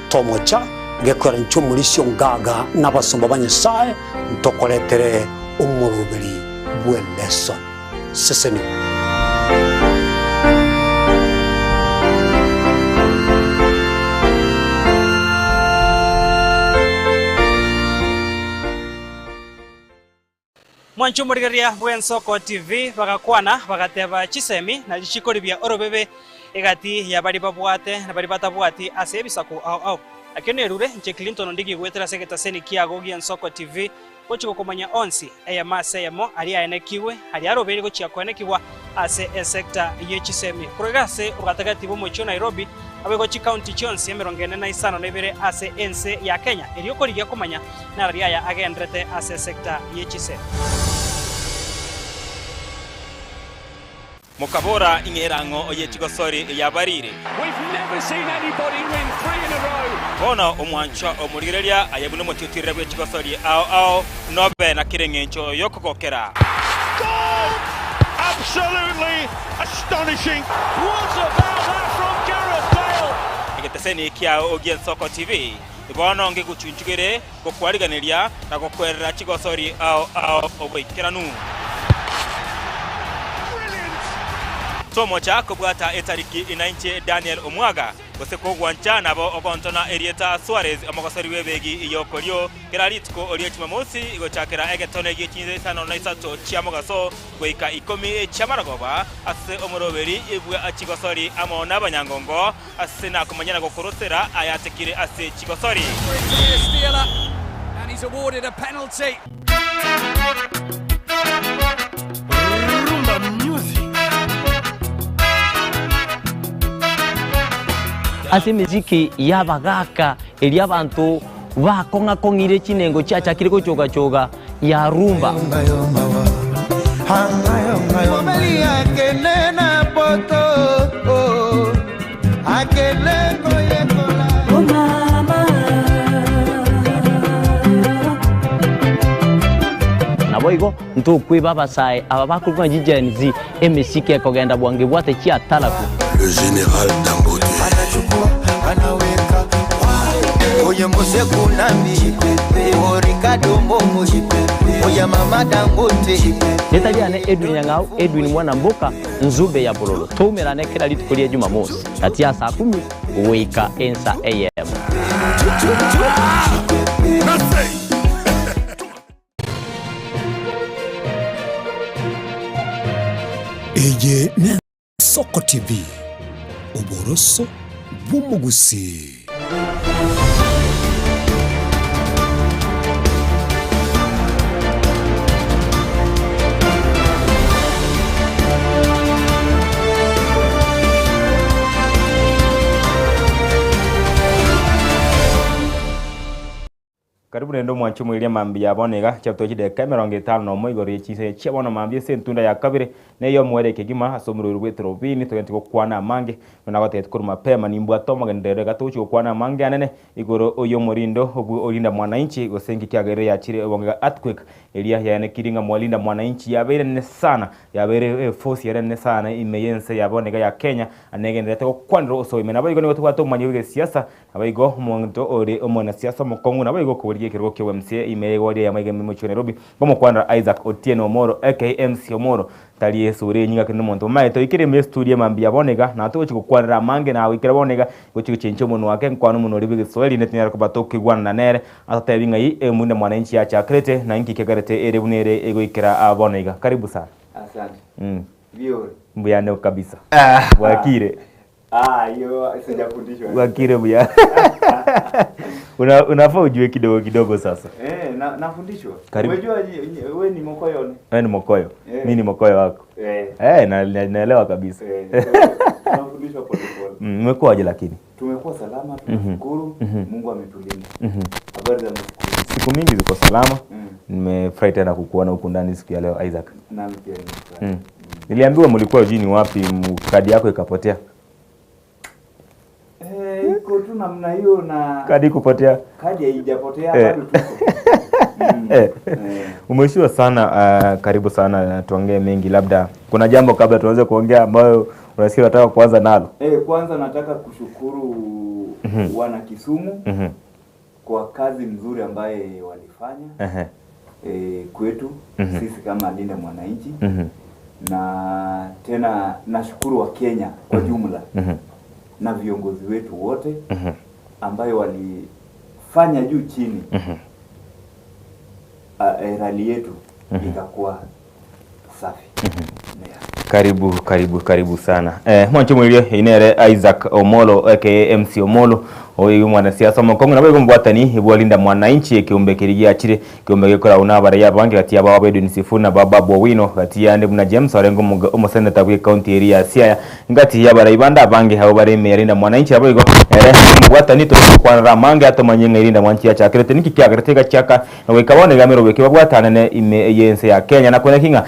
Tomocha gekora nchumulisyo ngaga nabasomba banyesaye ntokoletere umurubiri bweleso seseni Mwanchumurigaria bwen Soko TV bagakwana bagateba chisemi na lichikoribia orobebe egati ya bari babwate na bari batabwati ase bisaku au akene rure nche Clinton ndigi gwetera segeta seni kiago gien Soko TV gochiko komanya onsi eya mase yamo ali aenekiwe ali arobere gochia kwenekiwa ase sector yechisemi kurigase ugatagati bo mocho Nairobi abegochi county chonsi emerongene na isano nebere ase ense ya Kenya eliokorigia komanya na ria ya agendrete ase sector yechisemi Mukabora ingerango oyetigosori yabarire. We've never seen anybody win 3 in a row. Bona omwancha omurigereria ayabuno motitire bwechigosori ao nobe na kirengencho yokokokera. Goal! Absolutely astonishing. What about that from Gareth Bale? Igeteseni kia ogien Soko TV. Ibona onge guchunchugere gokwariganiria na gokwerera chigosori ao oboikeranu. Tomocha kubwata etariki inainche Daniel Omwaga goseko gwancha nabo ogontona Erieta Suarez amagosori webegi iyokorio keraritko orie Jumamosi igochakera egetone gichinze sano na isato chiamogaso goika 10 chamaragoba ase omoroberi ibwe achigosori amo nabanyangongo ase na kumanyana gokorosera ayatekire ase chigosori and he's awarded a penalty. Ase miziki yabagaka eli abantu bakonga kongire chinengo chacha kiriko choga ya rumba naboigo ntokwe babasai ababakurwa jijenzi emisike kogenda bwange bwate chia talaku le général Dangote oye mose kunambi o Ricardo Momo oye mama Dangote netaliane Edwin Nyang'au Edwin mwana mboka nzube ya bololo tumerane kila litikolia Jumamosi kati ya saa 10 uweka ensa AM Eye ne Soko TV Oboroso bumugusi Karibu nendo mwanchumu ilia mambi ya bonega chapto chide kamera ngetalo no mo igori chise chebona mambi sentunda ya kabire ne yo mwere kegima asomro rwetro bini to yantiko kwana mange na gote kuru mapema ni mbwa toma gendere gatucho kwana mange anene igoro oyo morindo obu olinda mwananchi gosengi kyagere ya chire bonga earthquake elia yana kiringa mwalinda mwananchi yabere ne sana yabere force yere ne sana imeyense ya bonega ya Kenya anegendere to kwanro so imena bayigo ne goto manyiwe siasa abayigo monto ore omona siasa mokongo na bayigo ko kirgo kyo MC imegori ya maige mimucho Nairobi bomo kwanda Isaac Otieno Omoro aka MC Omoro taliye sore nyinga kino monto mai to ikire me studio mambia bonega na to chiko kwanda mange na wikira bonega gochiko chencho mono wake kwano mono ribi Swahili netinya ko batoki gwana nere atata binga yi munde mwananchi ya chakrete na inki kegarete ere bunere ego ikira bonega karibu sana asante Viore mbuyane kabisa wakire hiyo sijafundishwa. Wakire buya. Unafaa ujue kidogo sasa. Nafundishwa. Umejua wewe ni Mokoyo ni? Wewe ni Mokoyo. Mimi ni Mokoyo wako. Naelewa kabisa. Tunafundishwa polepole. Mmekuaje lakini? Tumekuwa salama, tunashukuru. Mungu ametulinda. Habari za siku mingi ziko salama. Nimefurahi tena kukuona huku ndani siku ya leo Isaac. Nami pia nimefurahi. Niliambiwa mlikuwa ujini wapi kadi yako ikapotea. Iko tu namna hiyo na kadi kupotea. Kadi haijapotea bado tuko. Umeshua sana karibu sana tuongee mengi labda kuna jambo kabla tuanze kuongea ambayo unasikia unataka kuanza nalo. Kwanza nataka kushukuru wana Kisumu kwa kazi nzuri ambaye walifanya kwetu sisi kama Linda Mwananchi na tena nashukuru wa Kenya kwa jumla na viongozi wetu wote ambayo walifanya juu chini rali yetu ikakuwa safi. Karibu sana. Mwancho mwilio inere Isaac Omolo aka MC Omolo oyu mwanasiasa mokongo nabwo mbwatani ibwalinda mwananchi kiumbe kirigia chire kiumbe gikora unabara ya bangi gati aba wabedu nisifuna baba bwino gati yande muna James Orengo umuseneta bwe county area Siaya ngati yabara ibanda bangi habo bare merinda mwananchi abo igo mbwatani to kwa ramange atomanyenga irinda mwanchi ya chakrete niki kyakrete chaka na wekabone gamero weke bwatana ne yense ya Kenya na kone kinga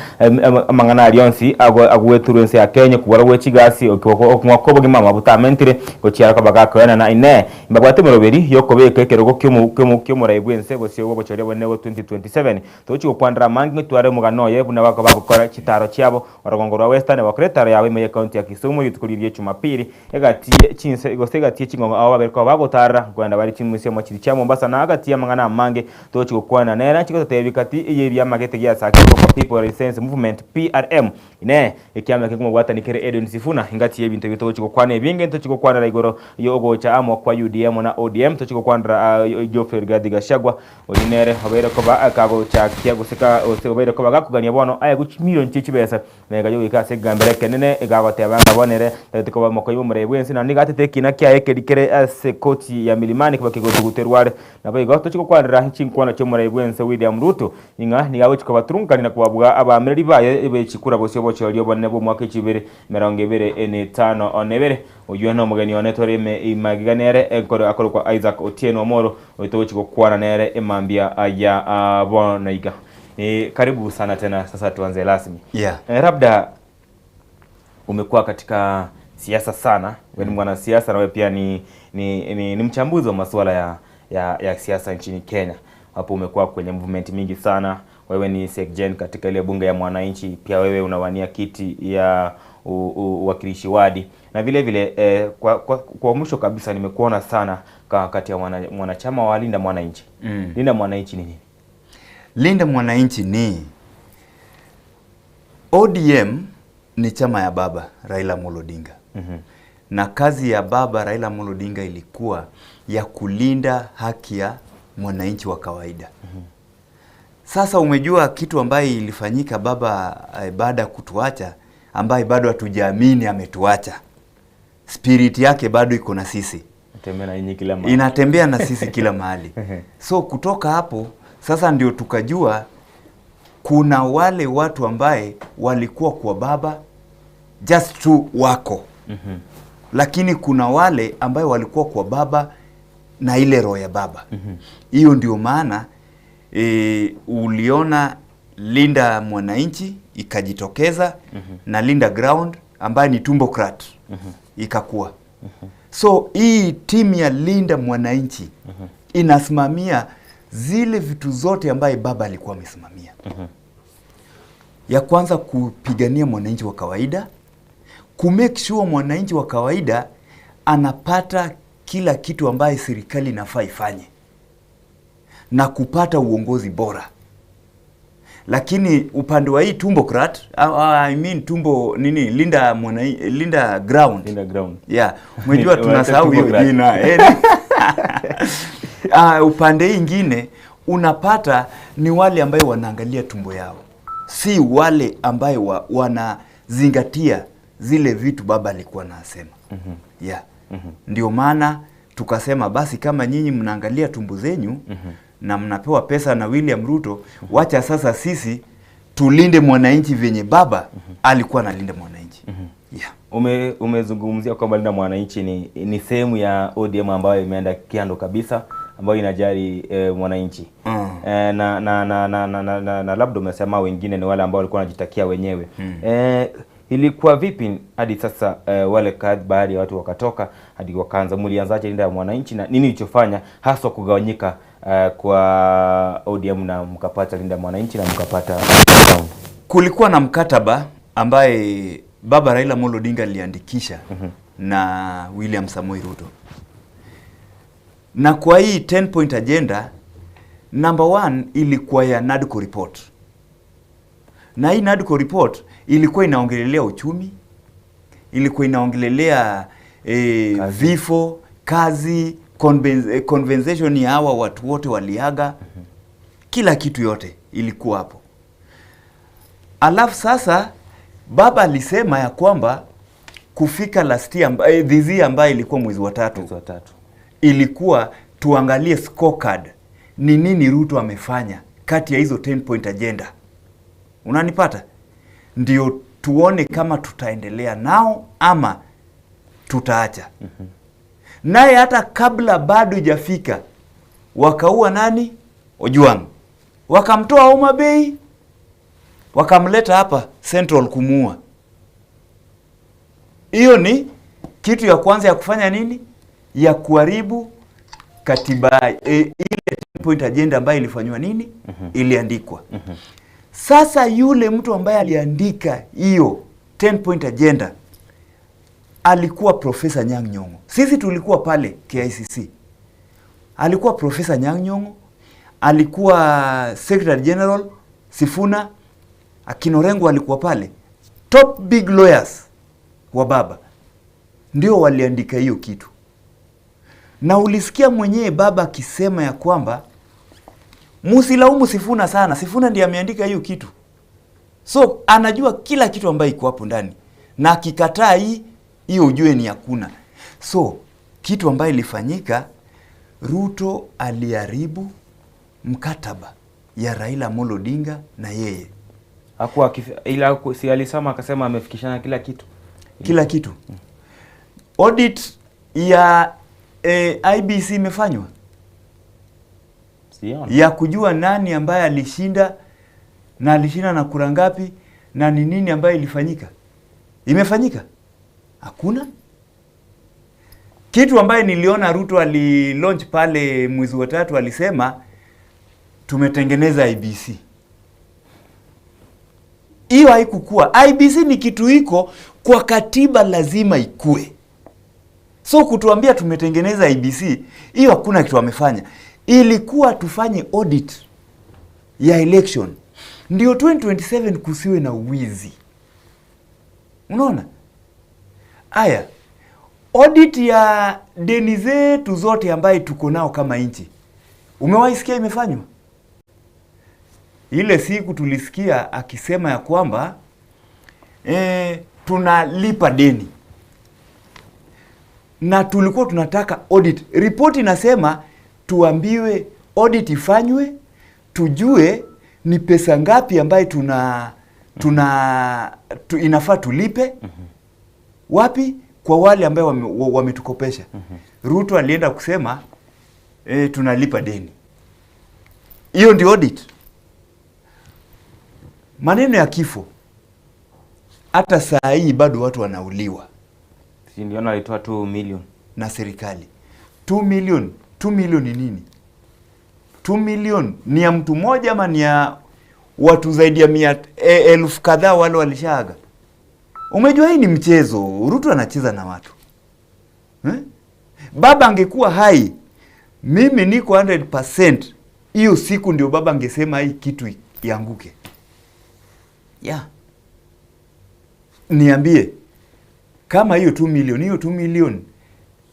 amangana alionsi agweturense ya Kenya kubara wechigasi okwakobo gimama butamentire gochiara kabagakwana na ine mbagwate meroberi yokobeka kerogo kyomo raibwense gosyo bochore bone 2027 tochi okwandra mangi tware muganoye buna bakora kitaro cyabo oragongorwa western bakretara yawe me county ya Kisumu yutukuriye Jumapili egati chinse igosega tie chingongo abo baberko bagotara kwenda bari chimusie mo chiri cyamo mbasa na agati yamangana mangi tochi okwana nera chiko tebikati iye magete ya sake for people resistance movement PRM ine ekyama kekumo gwatanikere Edwin Sifuna ingati yebintu bitochi okwana ebinge tochi okwana raigoro yogo cha amo kwa UDM na ODM tochiko kwandra Geoffrey Gadi Gashagwa olinere obere koba akago cha kiagusika obere koba gakugania bono aya guchimiro nchichi besa mega yo ikase gambere kenene egagote abanga bonere tikoba mokoyo murebwensi na nigatete kina kya ekedikere ase koti ya milimani kwa kigotuguterware na bayigo tochiko kwandra chinkwana cyo murebwensi William Ruto inga nigawo chikoba trunkani na kubabwa abameri baye ebechikura bosyo bocho lyo bonne bo mwaka 2025 onebere oyuwa no mugeni onetore imagiganere ekoro akoro kwa Isaac Otieno Omoro oitochi kukwana nere imambia ya bonaiga. Karibu sana tena sasa tuanze rasmi. Labda umekuwa katika siasa sana, wewe ni mwanasiasa na wewe pia ni mchambuzi wa masuala ya siasa nchini Kenya. Hapo umekuwa kwenye movement mingi sana. Wewe ni sekjen katika ile bunge ya mwananchi, pia wewe unawania kiti ya uwakilishi wadi. Na vile vile kwa mwisho kabisa nimekuona sana kati ya mwanachama wa Linda Mwananchi. Linda Mwananchi ni nini? Linda Mwananchi ni ODM ni chama ya baba Raila Amolo Odinga. Na kazi ya baba Raila Amolo Odinga ilikuwa ya kulinda haki ya mwananchi wa kawaida. Sasa umejua kitu ambaye ilifanyika baba baada kutuacha ambaye bado hatujaamini ametuacha. Spirit yake bado iko na sisi. Inatembea na sisi kila mahali. So kutoka hapo sasa ndio tukajua kuna wale watu ambaye walikuwa kwa baba just tu wako. Lakini kuna wale ambaye walikuwa kwa baba na ile roho ya baba. Hiyo ndio maana uliona Linda Mwananchi ikajitokeza na Linda Ground ambaye ni Tumbocrat ikakuwa. So hii timu ya Linda Mwananchi inasimamia zile vitu zote ambaye baba alikuwa amesimamia. Ya kwanza kupigania mwananchi wa kawaida, kumake sure mwananchi wa kawaida anapata kila kitu ambaye serikali inafaa ifanye na kupata uongozi bora. Lakini upande wa hii Tumbocrat, Linda Ground. Yeah, umejua tunasahau hiyo jina. Upande ingine unapata ni wale ambaye wanaangalia tumbo yao, si wale ambaye wanazingatia zile vitu baba alikuwa anasema. Yeah. Ndio maana tukasema basi kama nyinyi mnaangalia tumbo zenyu na mnapewa pesa na William Ruto, wacha sasa sisi tulinde mwananchi venye baba alikuwa analinda mwananchi. Yeah. Umezungumzia kwamba Linda Mwananchi ni sehemu ya ODM ambayo imeenda kiando kabisa, ambayo inajali mwananchi. Na labda umesema wengine ni wale ambao walikuwa wanajitakia wenyewe. Ilikuwa vipi hadi sasa wale baadhi ya watu wakatoka hadi wakaanza, mlianzaje Linda Mwananchi na nini ilichofanya hasa kugawanyika kwa ODM na mkapata Linda Mwananchi na mkapata Ground? Kulikuwa na mkataba ambaye baba Raila Amolo Odinga aliandikisha na William Samoei Ruto. Na kwa hii 10 point agenda, number 1 ilikuwa ya NADCO report. Na hii NADCO report ilikuwa inaongelelea uchumi, ilikuwa inaongelelea vifo, kazi, compensation ya hawa watu wote waliaga. Kila kitu yote ilikuwa hapo. Alafu sasa baba alisema ya kwamba kufika last year this year ambaye ilikuwa mwezi wa tatu, ilikuwa tuangalie scorecard ni nini Ruto amefanya kati ya hizo 10 point agenda. Unanipata? Ndio tuone kama tutaendelea nao ama tutaacha. Naye hata kabla bado ijafika wakaua nani? Ojwang. Wakamtoa Homa Bay, wakamleta hapa Central kumuua. Hiyo ni kitu ya kwanza ya kufanya nini? Ya kuharibu katiba ile 10 point agenda ambayo ilifanywa nini? Iliandikwa. Sasa yule mtu ambaye aliandika hiyo 10 point agenda alikuwa Profesa Nyang' Nyong'o. Sisi tulikuwa pale KICC. Alikuwa Profesa Nyang' Nyong'o, alikuwa Secretary General Sifuna, Akino Orengo alikuwa pale. Top big lawyers wa baba ndio waliandika hiyo kitu. Na ulisikia mwenyewe baba akisema ya kwamba musilaumu Sifuna sana. Sifuna ndiye ameandika hiyo kitu. So anajua kila kitu ambayo iko hapo ndani. Na akikataa hiyo ujue ni hakuna. So kitu ambayo ilifanyika, Ruto aliharibu mkataba ya Raila Amolo Odinga na yeye. Hakuwa ila si alisema akasema amefikishana kila kitu. Kila kitu. Audit ya IBC imefanywa. Ya kujua nani ambaye alishinda na alishinda na kura ngapi na ni nini ambayo ilifanyika. Imefanyika? Hakuna. Kitu ambaye niliona Ruto alilaunch pale mwezi wa tatu, alisema tumetengeneza IBC. Hiyo haikukua. IBC ni kitu iko kwa katiba, lazima ikue. So kutuambia tumetengeneza IBC, hiyo hakuna kitu wamefanya. Ilikuwa tufanye audit ya election ndio 2027 kusiwe na uwizi. Unaona? Aya, audit ya deni zetu zote ambaye tuko nao kama nchi, umewahi sikia imefanywa? Ile siku tulisikia akisema ya kwamba tunalipa deni na tulikuwa tunataka audit. Report inasema tuambiwe audit ifanywe, tujue ni pesa ngapi ambaye inafaa tulipe. Wapi? Kwa wale ambao wametukopesha. Ruto alienda kusema tunalipa deni. Hiyo ndio audit. Maneno ya kifo, hata saa hii bado watu wanauliwa. Si ndio alitoa 2 million na serikali. 2 million ni nini? 2 million ni ya mtu mmoja ama ni ya watu zaidi ya elfu kadhaa wale walishaaga? Umejua hii ni mchezo. Ruto anacheza na watu. Baba angekuwa hai, mimi niko 100%, hiyo siku ndio baba angesema hii kitu ianguke. Niambie, kama hiyo 2 million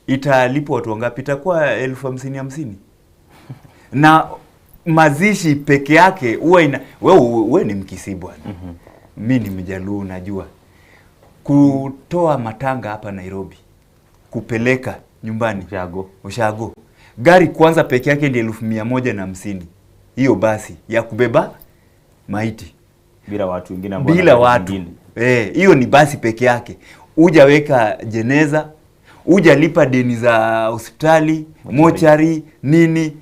italipwa watu wangapi? Itakuwa 50,000. Na mazishi peke yake huwa wewe ni Mkisii bwana. Mimi ni Mjaluo najua. Kutoa matanga hapa Nairobi, kupeleka nyumbani Ushago. Gari kwanza peke yake ndio 150. Hiyo basi ya kubeba maiti bila watu wengine ambao bila watu. Hiyo ni basi peke yake. Hujaweka jeneza, hujalipa deni za hospitali, mochari, nini.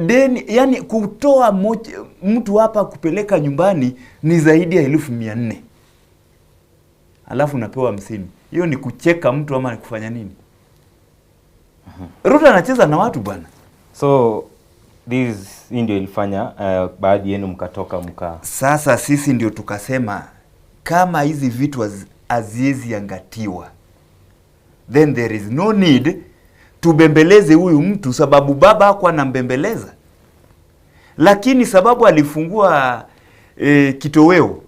Deni, yani kutoa mtu hapa kupeleka nyumbani ni zaidi ya 1400. Alafu unapewa 50. Hiyo ni kucheka mtu ama ni kufanya nini? Ruto anacheza na watu bwana. So this ndio ilifanya baadhi yenu mkatoka Sasa sisi ndio tukasema kama hizi vitu haziwezi angatiwa, then there is no need tubembeleze huyu mtu, sababu baba hakuwa anambembeleza. Lakini sababu alifungua kitoweo,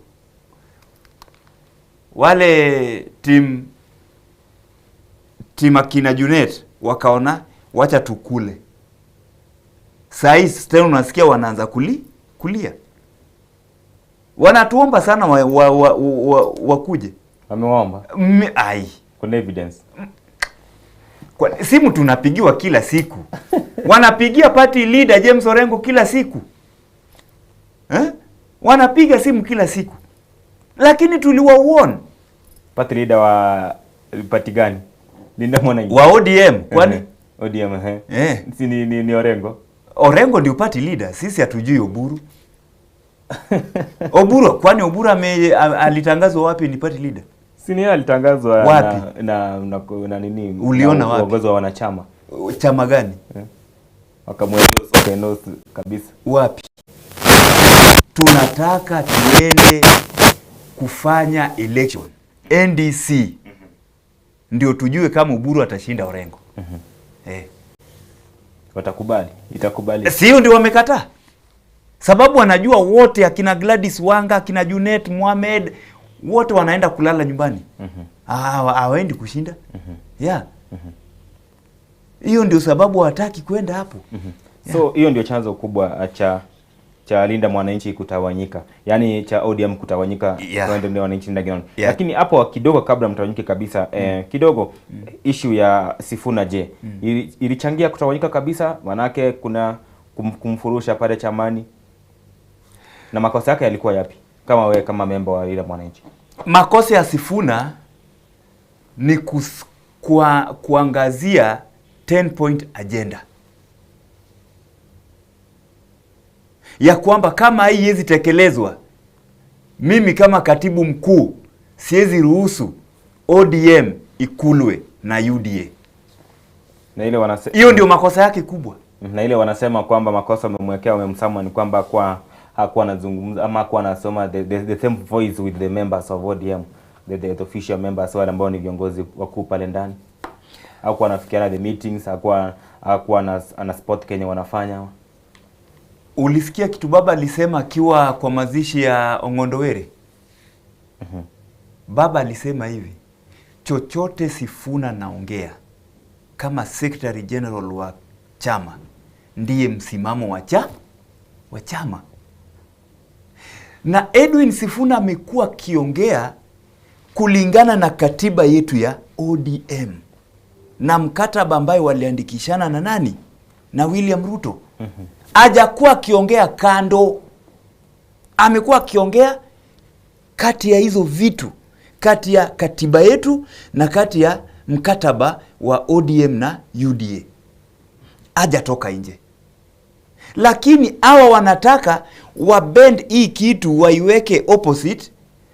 wale team akina Junet wakaona wacha tukule. Sasa tena unasikia wanaanza kulia. Wanatuomba sana wakuje. Wameomba. Kuna evidence. Kwa simu tunapigiwa kila siku. Wanapigia party leader James Orengo kila siku. Wanapiga simu kila siku. Lakini tuliwaona. Party leader wa party gani? Linda Mwananchi. Wa ODM, kwani? ODM Si ni Orengo. Orengo ndio party leader, sisi hatujui Oburu. Oburu, kwani Oburu alitangazwa wapi ni party leader? Si ni alitangazwa wapi? na nini? Uliona wapi? Uongozi wa wanachama. Chama gani? Wakamweleza Sokenos kabisa. Wapi? Tunataka tuende kufanya election. NDC. Ndio tujue kama Oburu atashinda Orengo. Watakubali, itakubali. Sio ndio wamekataa? Sababu wanajua wote akina Gladys Wanga, akina Junet Mohamed, wote wanaenda kulala nyumbani. Hawaendi kushinda. Hiyo ndio sababu hawataki kwenda hapo. So hiyo ndio chanzo kubwa cha Linda Mwananchi kutawanyika. Yaani cha ODM kutawanyika ndio wananchi ndani. Lakini hapo kidogo kabla mtawanyike kabisa kidogo issue ya Sifuna ilichangia kutawanyika kabisa, manake kuna kumfurusha pale chamani. Na makosa yake yalikuwa yapi? Kama wewe kama member wa Linda Mwananchi. Makosa ya Sifuna ni kuangazia 10-point agenda. Ya kwamba kama hii haiwezi tekelezwa, mimi kama katibu mkuu siwezi ruhusu ODM ikulwe na UDA. Na ile wanasema hiyo ndio makosa yake kubwa. Na ile wanasema kwamba makosa wamemwekea wamemsamwa ni kwamba hakuwa anazungumza ama hakuwa anasoma the same voice with the members of ODM, the official members wale ambao ni viongozi wakuu pale ndani. Hakuwa anafikiana the meetings, hakuwa ana spot Kenya wanafanya. Ulisikia kitu baba alisema akiwa kwa mazishi ya Ong'ondowere? Baba alisema hivi, chochote Sifuna naongea kama Secretary General wa chama ndiye msimamo wa chama. Na Edwin Sifuna amekuwa kiongea kulingana na katiba yetu ya ODM na mkataba ambayo waliandikishana na nani? Na William Ruto. Hajakuwa akiongea kando. Amekuwa akiongea kati ya hizo vitu, kati ya katiba yetu na kati ya mkataba wa ODM na UDA. hajatoka nje. Lakini hawa wanataka wabend hii kitu waiweke opposite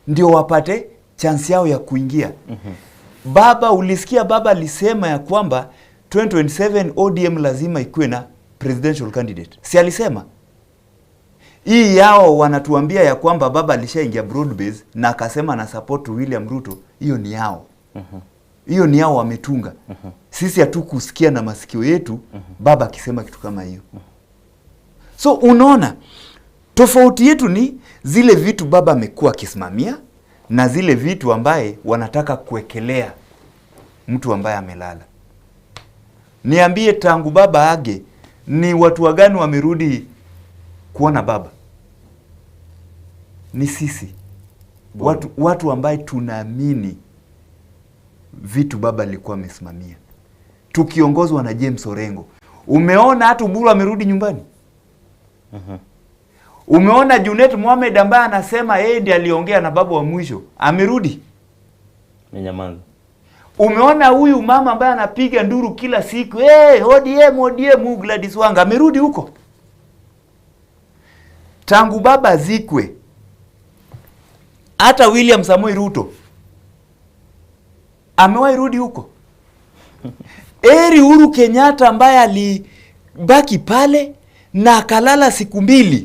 ndio wapate chance yao ya kuingia. Baba, ulisikia baba alisema ya kwamba 2027 ODM lazima ikuwe na presidential candidate. Si alisema? Hii yao wanatuambia ya kwamba baba alishaingia broad base na akasema na support William Ruto. Hiyo ni yao. Hiyo ni yao wametunga. Sisi hatukusikia na masikio yetu baba akisema kitu kama hiyo. So unaona tofauti yetu ni zile vitu baba amekuwa akisimamia na zile vitu ambaye wanataka kuwekelea mtu ambaye amelala. Niambie, tangu baba age ni watu wagani wamerudi kuona baba? Ni sisi. Watu ambaye tunaamini vitu baba alikuwa amesimamia. Tukiongozwa na James Orengo. Umeona hata Uburu amerudi nyumbani? Umeona Junet Mohamed ambaye anasema yeye ndiye aliongea na baba wa mwisho, amerudi? Nyamaza. Umeona huyu mama ambaye anapiga nduru kila siku, ODM Gladys Wanga, amerudi huko? Tangu baba zikwe, hata William Samoei Ruto amewahi rudi huko? Eri Uhuru Kenyatta ambaye alibaki pale na akalala siku 2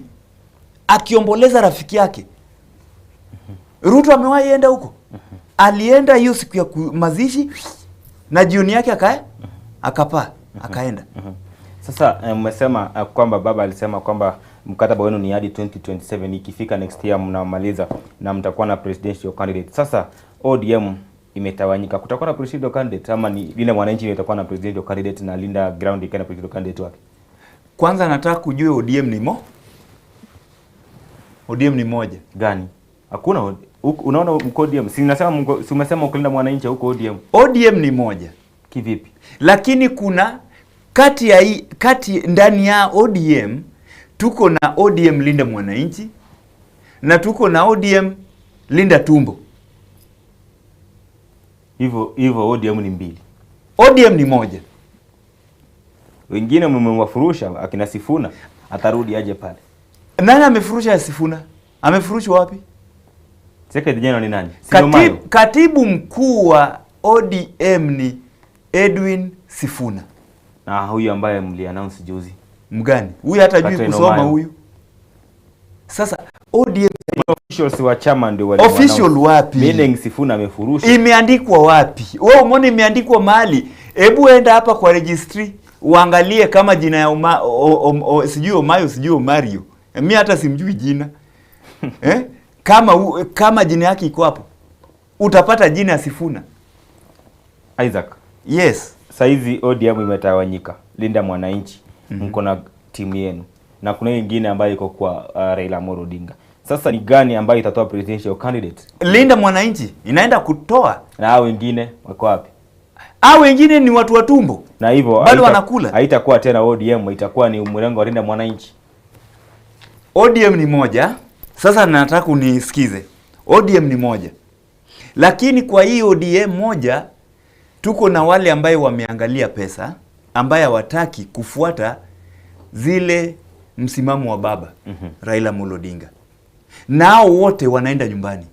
akiomboleza rafiki yake, Ruto amewahi enda huko? Alienda hiyo siku ya mazishi na jioni yake akapaa akaenda. Sasa mmesema kwamba baba alisema kwamba mkataba wenu ni hadi 2027, ikifika next year mnamaliza na mtakuwa na presidential candidate. Sasa ODM imetawanyika, kutakuwa na presidential candidate ama ni Linda Mwananchi itakuwa na presidential candidate na Linda Ground ikawa na presidential candidate wake? Kwanza nataka kujue ODM ni moja gani? Hakuna unaona mko ODM. Si umesema ukilinda mwananchi huko ODM. ODM ni moja. Kivipi? Lakini kuna kati ndani ya ODM tuko na ODM Linda Mwananchi na tuko na ODM Linda Tumbo. Hivyo ODM ni 2. ODM ni moja. Wengine mmewafurusha, akina Sifuna atarudi aje pale? Nani amefurusha Sifuna? Amefurushwa wapi? Secretary General ni nani? Katibu mkuu wa ODM ni Edwin Sifuna. Na huyu ambaye mliannounce juzi. Mgani? Huyu hata jui kusoma huyu. Sasa ODM officials wa chama ndio wale. Official wapi? Meaning Sifuna amefurusha. Imeandikwa wapi? Wewe umeona imeandikwa mahali? Hebu enda hapa kwa registry uangalie kama jina ya sijui Omayo sijui Mario. Mimi hata simjui jina. Kama jina yake iko hapo, utapata jina ya Sifuna. Isaac. Yes. Saizi ODM imetawanyika. Linda Mwananchi mko na timu yenu. Na kuna nyingine ambayo iko kwa Raila Amolo Odinga. Sasa ni gani ambayo itatoa presidential candidate? Linda Mwananchi inaenda kutoa. Na hao wengine wako wapi? Hao wengine ni watu wa tumbo. Na hivyo bado wanakula. Haitakuwa tena ODM, itakuwa ni mrengo wa Linda Mwananchi. ODM ni moja. Sasa nataka unisikize. ODM ni moja. Lakini kwa hii ODM moja tuko na wale ambaye wameangalia pesa, ambaye hawataki kufuata zile msimamo wa baba Raila Amolo Odinga. Nao wote wanaenda nyumbani.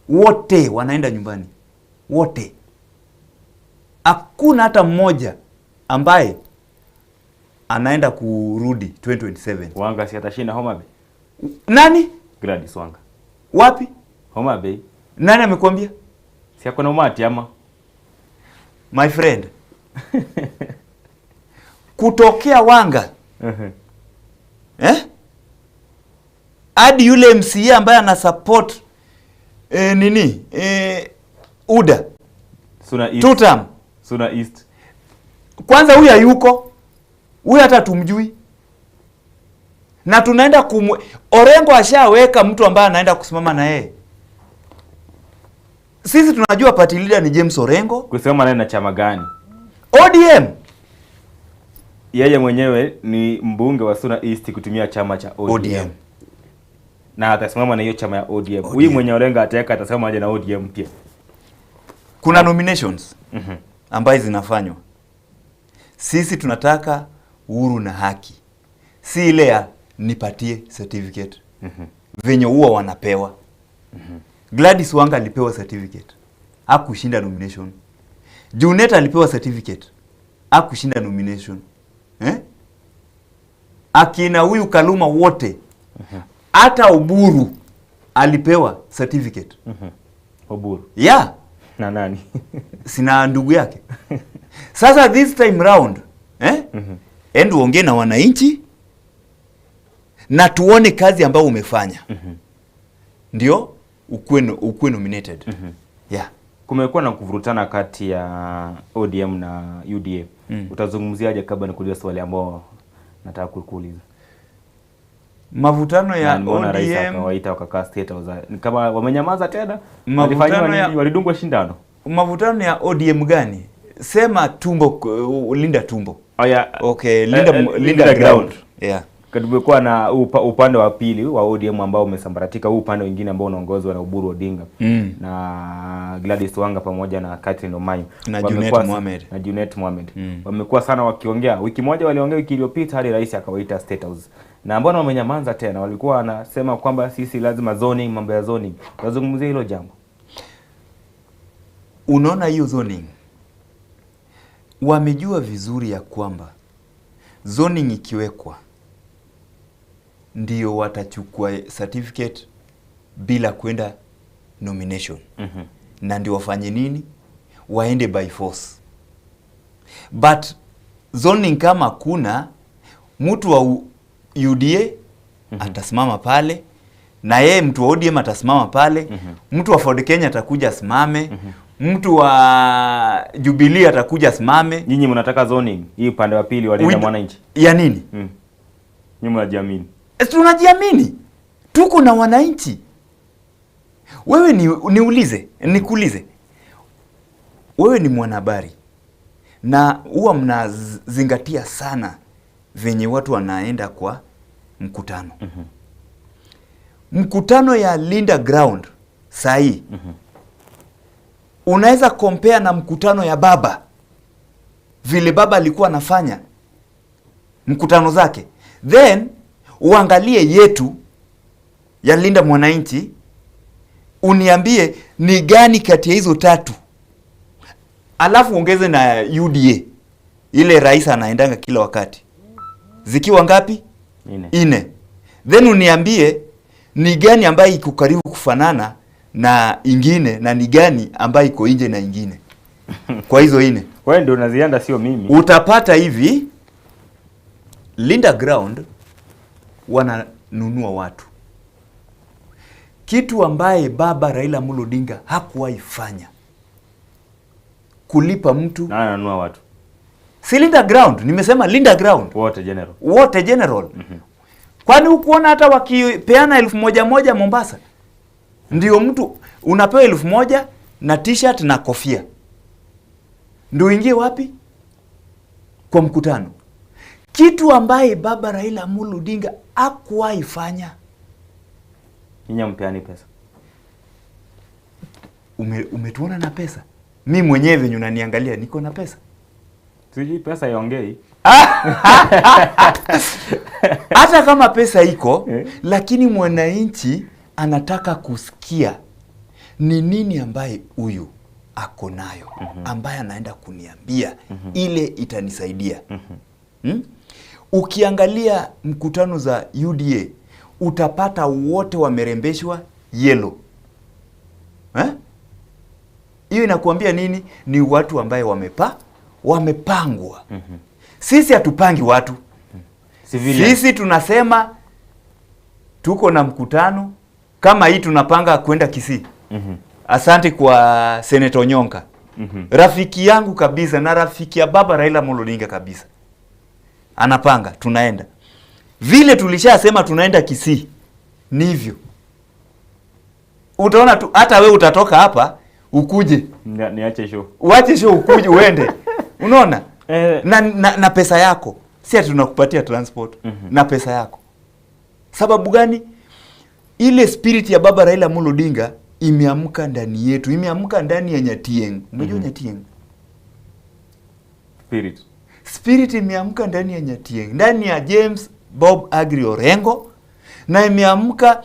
Wote wanaenda nyumbani. Wote. Hakuna hata mmoja ambaye anaenda kurudi 2027. Wanga si atashinda Homa Bay. Nani? Gladys Wanga. Wapi? Homa Bay. Nani amekwambia? Si akona umati ama? My friend. Kutokea Wanga. Hadi yule MCA ambaye ana support UDA. Suna East. Tutam. Suna East. Kwanza huyu hayuko. Huyu hata tumjui. Na tunaenda Orengo ashaweka mtu ambaye anaenda kusimama na yeye. Sisi tunajua party leader ni James Orengo. Kusema naye na chama gani? ODM. Yeye mwenyewe ni mbunge wa Suna East kutumia chama cha ODM. Na atasimama na hiyo chama ya ODM. Huyu mwenye Orengo ataweka atasimama aje na ODM pia. Kuna nominations ambazo zinafanywa. Sisi tunataka uhuru na haki, si ile ya nipatie certificate venye huwa wanapewa. Gladys Wanga alipewa certificate, hakushinda nomination. Junet alipewa certificate, hakushinda nomination. Akina huyu Kaluma wote, hata Oburu alipewa certificate. Oburu? Yeah. Na nani? Sina ndugu yake. Sasa this time round, endo ongea na wananchi na tuone kazi ambayo umefanya. Ndio ukue nominated. Yeah. Kumekuwa na kuvurutana kati ya ODM na UDA. Utazungumziaje kabla nikuulize swali ambao nataka kukuuliza? Mavutano ya ODM rais akawaita wakakaa State House. Ni kama wamenyamaza tena? Walidungwa shindano. Mavutano ya ODM gani? Sema tumbo, linda tumbo. Okay, linda ground. Yeah. Kumekuwa na upande wa pili wa ODM ambao umesambaratika, upande mwingine ambao unaongozwa na Oburu Odinga na Gladys Wanga pamoja na Catherine Omayo na Junet Mohamed. Wamekuwa sana wakiongea. Wiki moja waliongea, wiki iliyopita hadi rais akawaita State House. Na mbona wamenyamaza tena? Walikuwa wanasema kwamba sisi lazima zoning, mambo ya zoning. Tunazungumzia hilo jambo. Unaona hiyo zoning, wamejua vizuri ya kwamba zoning ikiwekwa ndio watachukua certificate bila kwenda nomination. Na ndio wafanye nini? Waende by force. But zoning kama kuna mtu wa UDA atasimama pale, na yeye mtu wa ODM atasimama pale, mtu wa Ford Kenya atakuja asimame, mtu wa Jubilee atakuja asimame. Nyinyi mnataka zoning hii upande wa pili walinda mwananchi ya nini? Nyinyi mnajiamini? Tunajiamini, tuko na wananchi. Wewe nikuulize, wewe ni mwanahabari na huwa mnazingatia sana venye watu wanaenda kwa mkutano. Mkutano ya Linda Ground sahi, unaweza compare na mkutano ya baba, vile baba alikuwa anafanya mkutano zake, then uangalie yetu ya Linda Mwananchi, uniambie ni gani kati ya hizo tatu, alafu ongeze na UDA ile rais anaendanga kila wakati, zikiwa ngapi? 4. Then uniambie ni gani ambayo iko karibu kufanana na ingine, na ni gani ambayo iko nje na ingine. Kwa hizo 4 wewe ndio unazianda, sio mimi. Utapata hivi, Linda Ground wananunua watu, kitu ambaye baba Raila Amolo Odinga hakuwahi fanya, kulipa mtu na ananunua watu. Si Linda Ground, nimesema Linda Ground. Wote general. Kwani ukuona hata wakipeana 1,000 Mombasa, ndio mtu unapewa 1,000 na t-shirt na kofia, ndio ingie wapi? Kwa mkutano. Kitu ambaye baba Raila Amolo Odinga hakuwahi fanya. Nyinyi mpeani pesa. Umetuona na pesa? Mimi mwenyewe venye unaniangalia niko na pesa. Siji pesa iongei. Hata kama pesa iko, lakini mwananchi anataka kusikia ni nini ambaye huyu ako nayo, ambaye anaenda kuniambia ile itanisaidia. Ukiangalia mkutano za UDA utapata wote wamerembeshwa yellow. Hiyo inakuambia nini? Ni watu ambaye wamepangwa. Sisi hatupangi watu. Sisi tunasema tuko na mkutano kama hii, tunapanga kwenda Kisii. Asante kwa Senator Onyonka. Rafiki yangu kabisa na rafiki ya baba Raila Amolo Odinga kabisa. Anapanga tunaenda. Vile tulishasema tunaenda Kisii, ni hivyo. Utaona tu, hata we utatoka hapa ukuje. Niache show. Uache show ukuje uende. Unaona? Na pesa yako. Si ati tunakupatia transport na pesa yako. Sababu gani? Ile spirit ya baba Raila Amolo Odinga imeamka ndani yetu, imeamka ndani ya Nyatieng. Unajua Nyatieng? spirit imeamka ndani ya Nyatieng, ndani ya James Bob Agri Orengo, na imeamka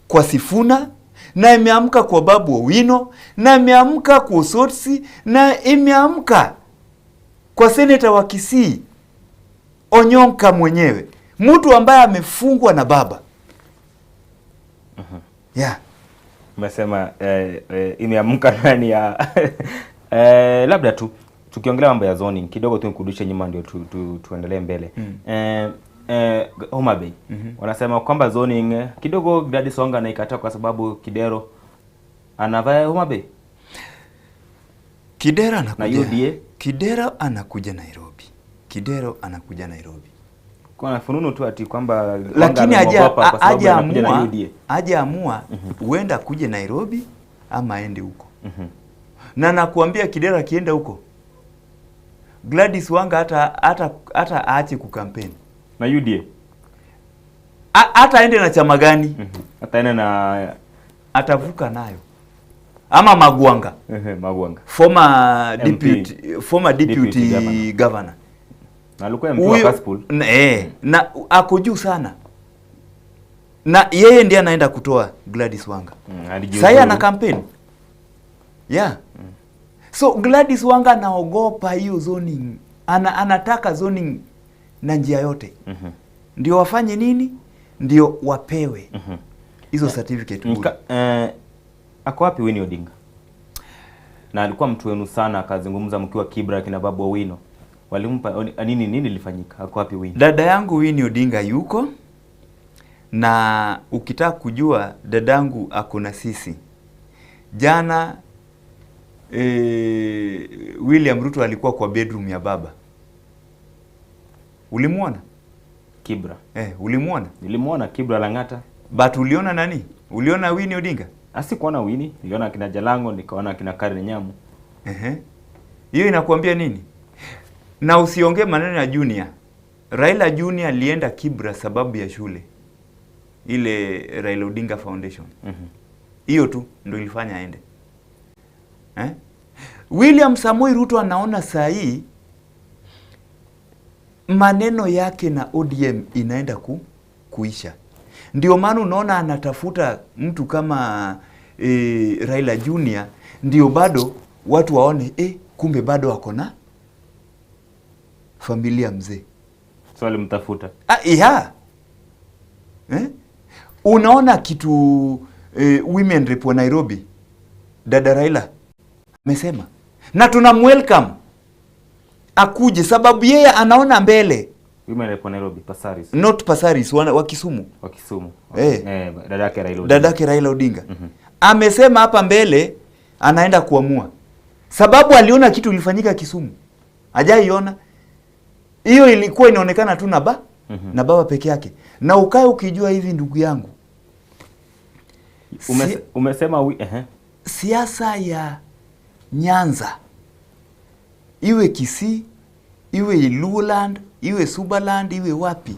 kwa Sifuna, na imeamka kwa Babu Owino, na imeamka kwa Osotsi, na imeamka kwa seneta wa Kisii Onyonka mwenyewe, mtu ambaye amefungwa na baba. Yeah. Umesema imeamka ndani ya labda tu tukiongelea mambo ya zoning kidogo tu nikurudishe nyuma ndio tuendelee mbele. Homa Bay wanasema kwamba zoning kidogo Gladys Wanga anaikataa kwa sababu Kidero anavaa Homa Bay. Kidero anakuja na UDA. Kidero anakuja Nairobi. Kidero anakuja Nairobi. Kwa fununu tu ati kwamba lakini hajaamua huenda kuje Nairobi ama aende huko. Na nakuambia Kidero akienda huko Gladys Wanga hata aache kukampeni na UDA. Hata aende na chama gani? Ataenda na atavuka nayo. Ama Magwanga. Magwanga. Former deputy governor. Na alikuwa MP wa Kasipul. Na ako juu sana. Na yeye ndiye anaenda kutoa Gladys Wanga. Sasa ana campaign. Yeah. So Gladys Wanga anaogopa hiyo zoning. Anataka zoning na njia yote. Ndio wafanye nini? Ndio wapewe hizo certificate. Ako wapi Winnie Odinga? Na alikuwa mtu wenu sana, akazungumza mkiwa Kibra kina Babu Owino. Walimpa nini lilifanyika? Ako wapi Winnie? Dada yangu Winnie Odinga yuko, na ukitaka kujua dadangu ako na sisi. Jana William Ruto alikuwa kwa bedroom ya baba. Ulimuona? Kibra. Ulimuona? Nilimuona Kibra Lang'ata. But uliona nani? Uliona Winnie Odinga? Asikuona Winnie, niliona kina Jalango, nikaona kina Karen Nyamu. Hiyo inakuambia nini? Na usiongee maneno ya Junior. Raila Junior alienda Kibra sababu ya shule. Ile Raila Odinga Foundation. Hiyo tu ndio ilifanya aende. William Samoei Ruto anaona saa hii maneno yake na ODM inaenda kuisha. Ndio maana unaona anatafuta mtu kama Raila Junior, ndio bado watu waone kumbe bado wako na familia mzee. So alimtafuta. Unaona kitu women rep wa Nairobi dada Raila amesema, na tunamwelcome akuje sababu yeye anaona mbele. Women rep wa Nairobi, Pasaris. Not Pasaris, wa Kisumu. Wa Kisumu. Dadake Raila Odinga. Dadake Raila Odinga. Amesema hapa mbele anaenda kuamua. Sababu aliona kitu ilifanyika Kisumu. Hajaiona. Hiyo ilikuwa inaonekana tu na baba peke yake. Na ukae ukijua hivi ndugu yangu. Umesema siasa ya Nyanza, iwe Kisii, iwe Luoland, iwe Subaland, iwe wapi,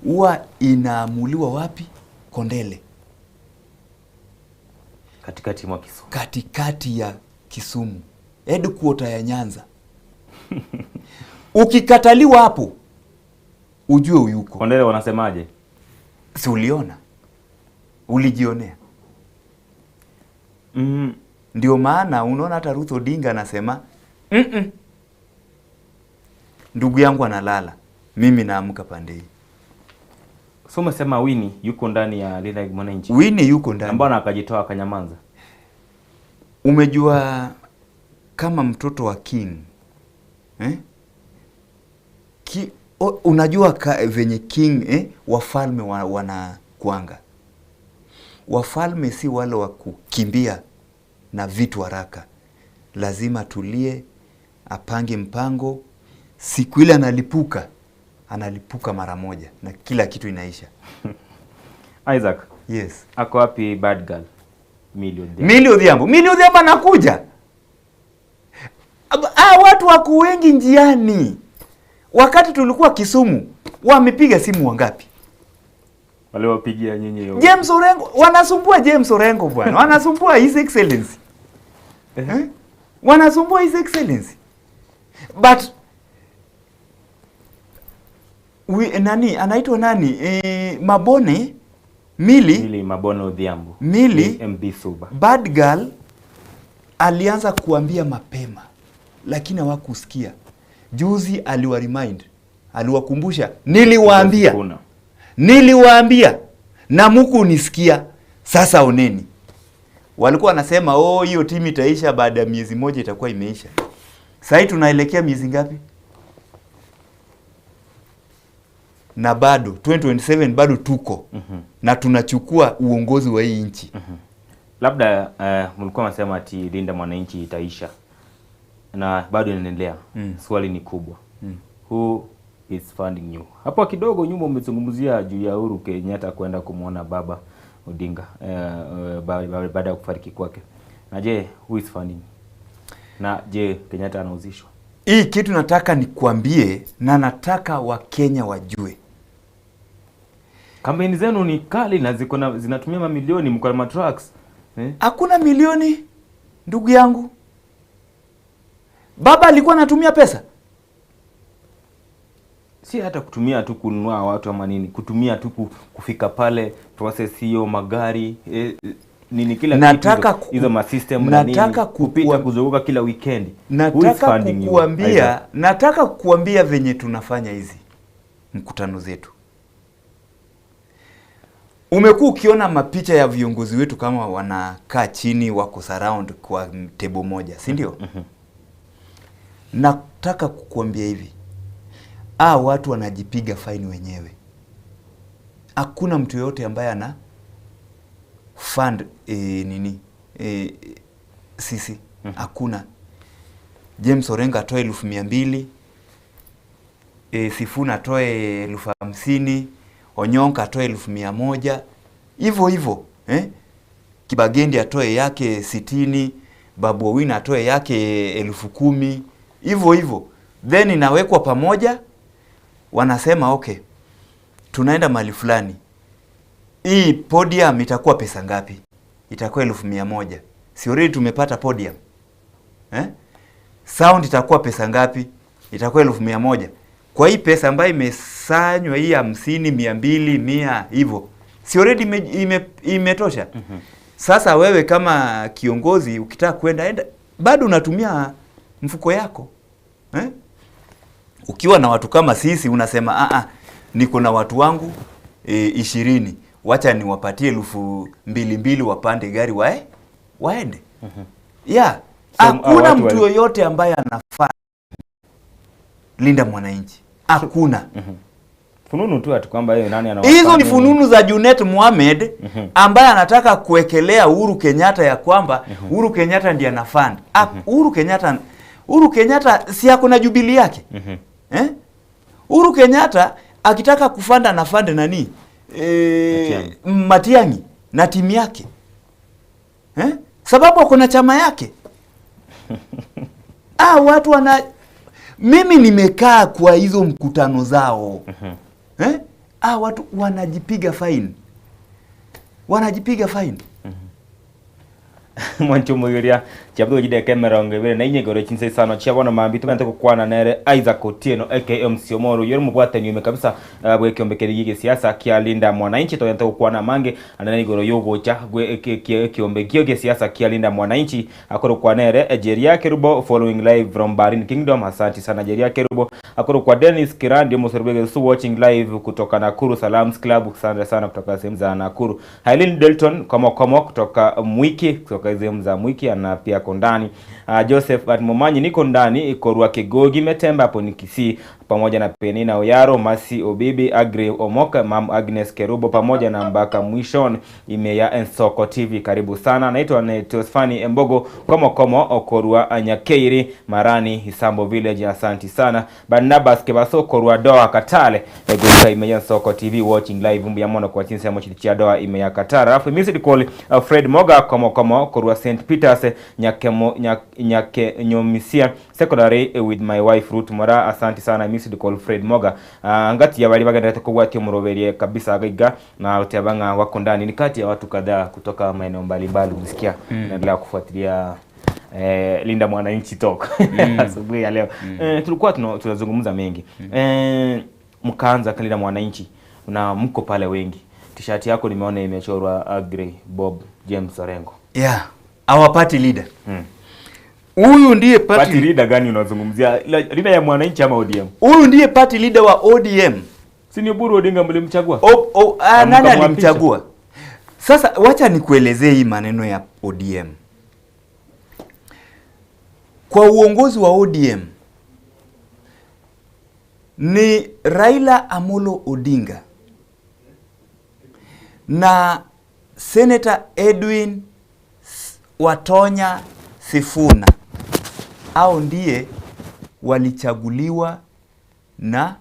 huwa inaamuliwa wapi? Kondele. Katikati mwa Kisumu. Katikati ya Kisumu. Headquarter ya Nyanza. Ukikataliwa hapo, ujue uyuko. Kondele wanasemaje? Si uliona? Ulijionea? Ndio maana unaona hata Ruth Odinga anasema ndugu yangu analala, mimi naamka pande hii. So umesema Winnie yuko ndani ya Linda Mwananchi. Winnie yuko ndani. Mbona akajitoa akanyamanza? Umejua kama mtoto wa king. Unajua venye king wafalme wanakuanga. Wafalme si wale wa kukimbia na vitu haraka. Lazima tulie, apange mpango. Siku ile analipuka mara moja na kila kitu inaisha. Isaac. Yes. Ako wapi bad girl? Millie Odhiambo anakuja. Watu wako wengi njiani. Wakati tulikuwa Kisumu, wamepiga simu wangapi? Wale wapigia nyinyi yote. James Orengo, wanasumbua James Orengo bwana. Wanasumbua His Excellency. Wanasumbua His Excellency. But nani anaitwa nani? Mabone Mili Mabone Odhiambo. Mili MB Suba. Bad girl alianza kuambia mapema lakini hawakusikia. Juzi aliwa remind, aliwakumbusha, niliwaambia na muku unisikia. Sasa oneni. Walikuwa wanasema hiyo timu itaisha baada ya miezi moja, itakuwa imeisha. Sasa tunaelekea miezi ngapi? Na bado 2027 bado tuko na tunachukua uongozi wa hii nchi. Labda mlikuwa mnasema ati Linda Mwananchi itaisha na bado inaendelea. Swali ni kubwa. Who is funding you? Hapo kidogo nyuma umezungumzia juu ya Uhuru Kenyatta kwenda kumuona baba Odinga baada ya kufariki kwake. Na je, who is funding? Na je, Kenyatta anauzishwa? Hii kitu nataka nikuambie na nataka Wakenya wajue. Kampeni zenu ni kali na zinatumia mamilioni mko na trucks. Hakuna milioni ndugu yangu. Baba alikuwa anatumia pesa. Si hata kutumia tu kununua watu ama nini, kutumia tu kufika pale, process hiyo magari nini kila kitu hizo ma system na nini, kupita kuzunguka kila weekend. Nataka kukuambia venye tunafanya hizi mkutano zetu. Umekuwa ukiona mapicha ya viongozi wetu kama wanakaa chini wako surround kwa table moja, si ndio? Nataka kukuambia hivi. Watu wanajipiga faini wenyewe. Hakuna mtu yote ambaye ana fund sisi. Hakuna. James Orenga atoe 200,000, Sifuna atoe 50,000, Onyonka atoe 100,000. Hivyo. Kibagendi atoe yake 60, Babu Owino atoe yake 10,000. Hivyo. Then inawekwa pamoja, wanasema okay, tunaenda mahali fulani. Hii podium itakuwa pesa ngapi? Itakuwa 100,000. Si already tumepata podium? Sound itakuwa pesa ngapi? Itakuwa 100,000. Kwa hii pesa ambayo imesanywa hii 50, 200, 100 hivyo. Si already imetosha? Sasa wewe kama kiongozi ukitaka kwenda bado unatumia mfuko yako. Ukiwa na watu kama sisi unasema niko na watu wangu 20, wacha niwapatie 2,200 wapande gari waende. Hakuna mtu yoyote ambaye anafaa Linda Mwananchi. Hakuna. Fununu tu ati kwamba yeye nani anawafanya. Hizo ni fununu za Junet Mohamed ambaye anataka kuwekelea Uhuru Kenyatta ya kwamba Uhuru Kenyatta ndiye anafund. Uhuru Kenyatta si yako na Jubilee yake. Uhuru Kenyatta akitaka kufanda na fund nani? Matiang'i na timu yake. Sababu kuna chama yake. Watu mimi nimekaa kwa hizo mkutano zao. Watu wanajipiga fine. Mwancho mugiria chabdo jide kemeronge bere na inyegoro chinse sana chabona mambitu bente kukwana nere Isaac Otieno aka Msiomoro yero mubwate nyume kabisa bwe kiombekeri yige siasa kia Linda Mwananchi to yente kukwana mange anana igoro yogo cha bwe kiombekio ge siasa kia Linda Mwananchi akoro kwa nere Jeria Kerubo following live from Barin Kingdom. Asante sana Jeria Kerubo. Akoro kwa Dennis Kirandi Moserbege su watching live kutoka Nakuru Salams Club. Asante sana kutoka sehemu za Nakuru. Hailin Delton komo kutoka Mwiki kutoka sehemu za Mwiki na pia kondani. Joseph Atmomanyi niko ndani Korwa Kegogi Metemba hapo ni Kisii pamoja na Penina Oyaro, Masi Obibi, Agri Omoka, Mam Agnes Kerubo pamoja na Mbaka Mwishon Imeya Ensoko TV. Karibu sana. Naitwa Teosfani Embogo komo Okorwa Nyakeiri Marani Hisambo Village. Asante sana. Barnabas Kebaso Korwa Doa Katale Egoka Imeya Ensoko TV watching live mbu ya mono kwa chinsi ya mochitia Doa Imeya Katara. Rafu music call Fred Moga komo Korwa St. Peters Nyake Nyomisia Secondary with my wife Ruth Mora. Asante sana music call Fred Moga. Ngati ya bali baganda ko wati muroberie kabisa gaiga na utabanga wako ndani ni kati ya watu kadhaa kutoka maeneo mbalimbali unasikia naendelea kufuatilia Linda Mwananchi talk asubuhi ya leo. Tulikuwa tunazungumza mengi. mkaanza Linda Mwananchi na mko pale wengi. T-shirt yako nimeona imechorwa Agri Bob James Orengo. Yeah, our party leader. Huyu ndiye party leader gani unazungumzia? Leader ya Mwananchi ama ODM? Huyu ndiye party leader wa ODM. Si ni Oburu Odinga mlimchagua? Nani alimchagua? Sasa wacha nikuelezee hii maneno ya ODM. Kwa uongozi wa ODM ni Raila Amolo Odinga na Senator Edwin Watonya Sifuna. Hao ndiye walichaguliwa na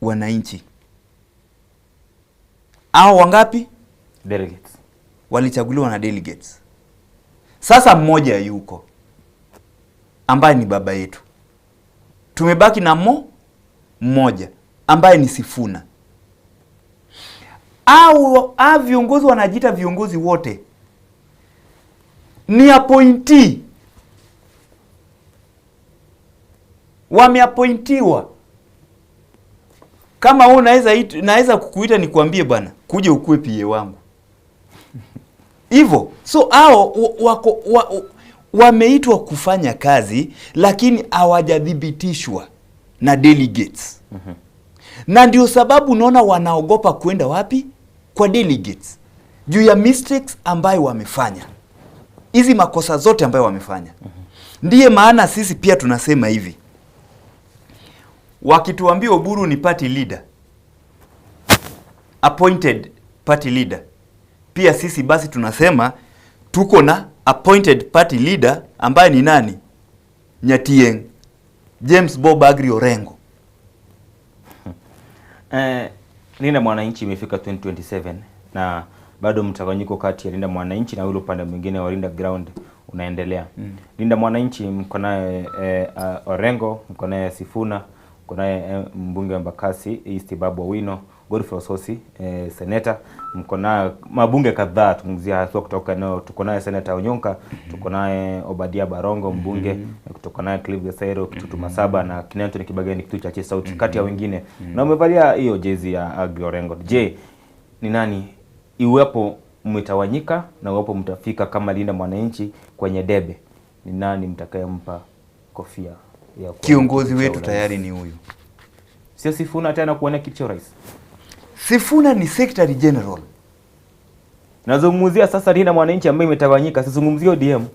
wananchi. Hao wangapi? Delegates. Walichaguliwa na delegates. Sasa mmoja yuko ambaye ni baba yetu. Tumebaki na mmoja ambaye ni Sifuna. Au viongozi wanajiita viongozi wote ni appointee. Wameappointiwa. Kama wewe naweza kukuita nikwambie bwana, kuje ukue PA wangu. Hivyo, so hao wameitwa kufanya kazi lakini hawajadhibitishwa na delegates. Na ndio sababu unaona wanaogopa kwenda wapi? Kwa delegates. Juu ya mistakes ambayo wamefanya. Hizi makosa zote ambayo wamefanya. Ndiye maana sisi pia tunasema hivi. Wakituambia Oburu ni party leader, appointed party leader, pia sisi basi tunasema tuko na appointed party leader ambaye ni nani? Nyatieng James Bob Agri Orengo. Linda Mwananchi imefika 2027 na bado mtawanyiko kati ya Linda Mwananchi na ule upande mwingine wa Linda Ground unaendelea. Linda Mwananchi mko naye Orengo, mko naye Sifuna, mko naye mbunge wa Embakasi East Babu Owino, Godfrey Ososi, senator, mko naye mabunge kadhaa tunguzia haswa kutoka eneo. Tuko naye Senator Onyonka, tuko naye Obadia Barongo mbunge, kutoka naye Clive Gasairo, Kitutu Masaba na Kinanto Kibageni Kitutu cha Sauti kati ya wengine. Na umevalia hiyo jezi ya Agri Orengo. Je, ni nani iwepo mmetawanyika na iwepo mtafika kama Linda Mwananchi kwenye debe, ni nani mtakayempa kofia ya kiongozi wetu? Tayari ni huyu. Sio Sifuna tena kuona kiti cha rais. Sifuna ni Secretary General. Nazungumzia sasa Linda Mwananchi ambaye imetawanyika, sizungumzie ODM.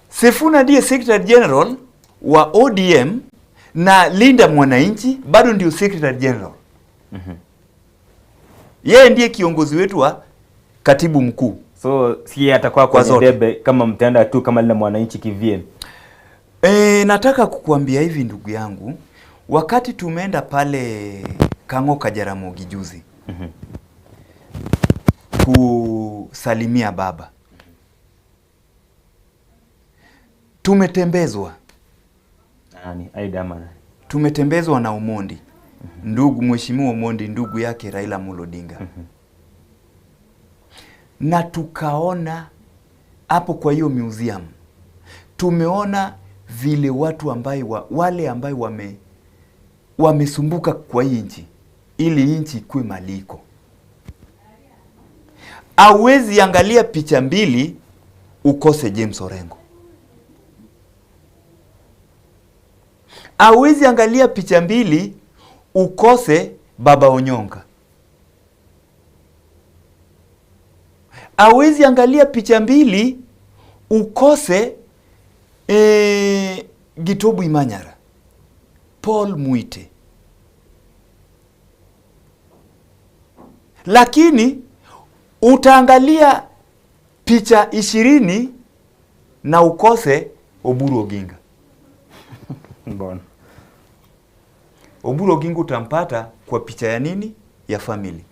Sifuna ndiye Secretary General wa ODM na Linda Mwananchi bado ndio Secretary General. Yeye ndiye kiongozi wetu wa katibu mkuu. So si atakuwa kwa debe kama mtenda tu kama Linda Mwananchi kivien. Nataka kukuambia hivi ndugu yangu, wakati tumeenda pale Kang'oka Jaramogi juzi kusalimia baba, tumetembezwa tumetembezwa na Omondi, ndugu mheshimiwa Omondi, ndugu yake Raila Amolo Odinga. Na tukaona hapo kwa hiyo museum, tumeona vile watu ambayo wale ambayo wamesumbuka kwa nchi ili nchi ikue maliko. Hauwezi angalia picha mbili ukose James Orengo. Hauwezi angalia picha mbili ukose Baba Onyonka. Hauwezi angalia picha mbili ukose Gitobu Imanyara, Paul Muite. Lakini utaangalia picha 20 na ukose Oburu Oginga. Mbona? Oburu Oginga utampata kwa picha ya nini? Ya family.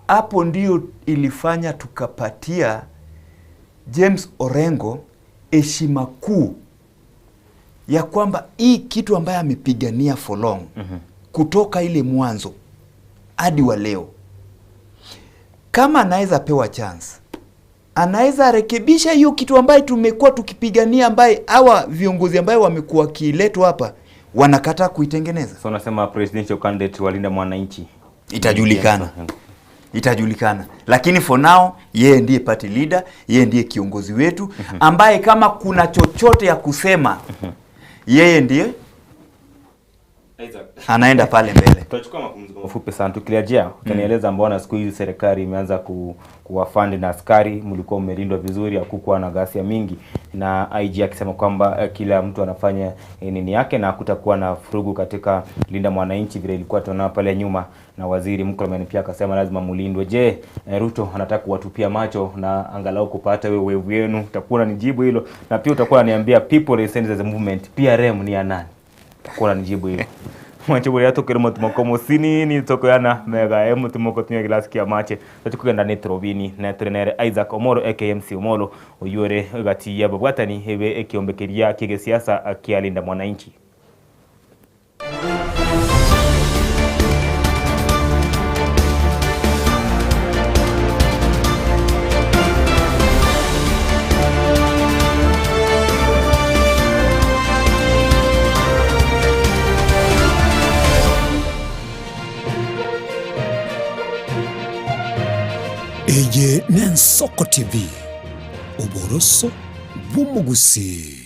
Hapo ndio ilifanya tukapatia James Orengo heshima kuu ya kwamba hii kitu ambaye amepigania for long kutoka ile mwanzo hadi wa leo, kama anaweza pewa chance anaweza rekebisha hiyo kitu ambaye tumekuwa tukipigania, ambaye hawa viongozi ambaye wamekuwa kiletwa hapa wanakataa kuitengeneza. So unasema presidential candidate walinda mwananchi itajulikana, lakini for now yeye ndiye party leader, yeye ndiye kiongozi wetu ambaye kama kuna chochote ya kusema yeye ndiye anaenda pale mbele. Tutachukua mapumziko mafupi sana, tukirejea utanieleza mbona siku hizi serikali imeanza kuwafund na askari, mlikuwa umelindwa vizuri, hakukuwa na ghasia mingi, na IG akisema kwamba kila mtu anafanya nini yake na hakutakuwa na furugu katika linda mwananchi vile ilikuwa tunaona pale nyuma, na waziri Murkomen pia akasema lazima mulindwe. Je, Ruto anataka kuwatupia macho na angalau kupata wewe wenu? Utakuwa nijibu hilo, na pia utakuwa unaniambia people resistance as a movement PRM ni ya nani? Utakuwa nijibu hilo. Mwacho ya tokero mutumo sini ni toko yana mega mutumo tumia glass kia mache tukugenda Netrobini na trainer Isaac Omoro AKMC Omolo oyore gati ya babwatani hebe ekiombekeria kige siasa akialinda mwananchi. Eye Nensoko TV Uboroso Bumugusi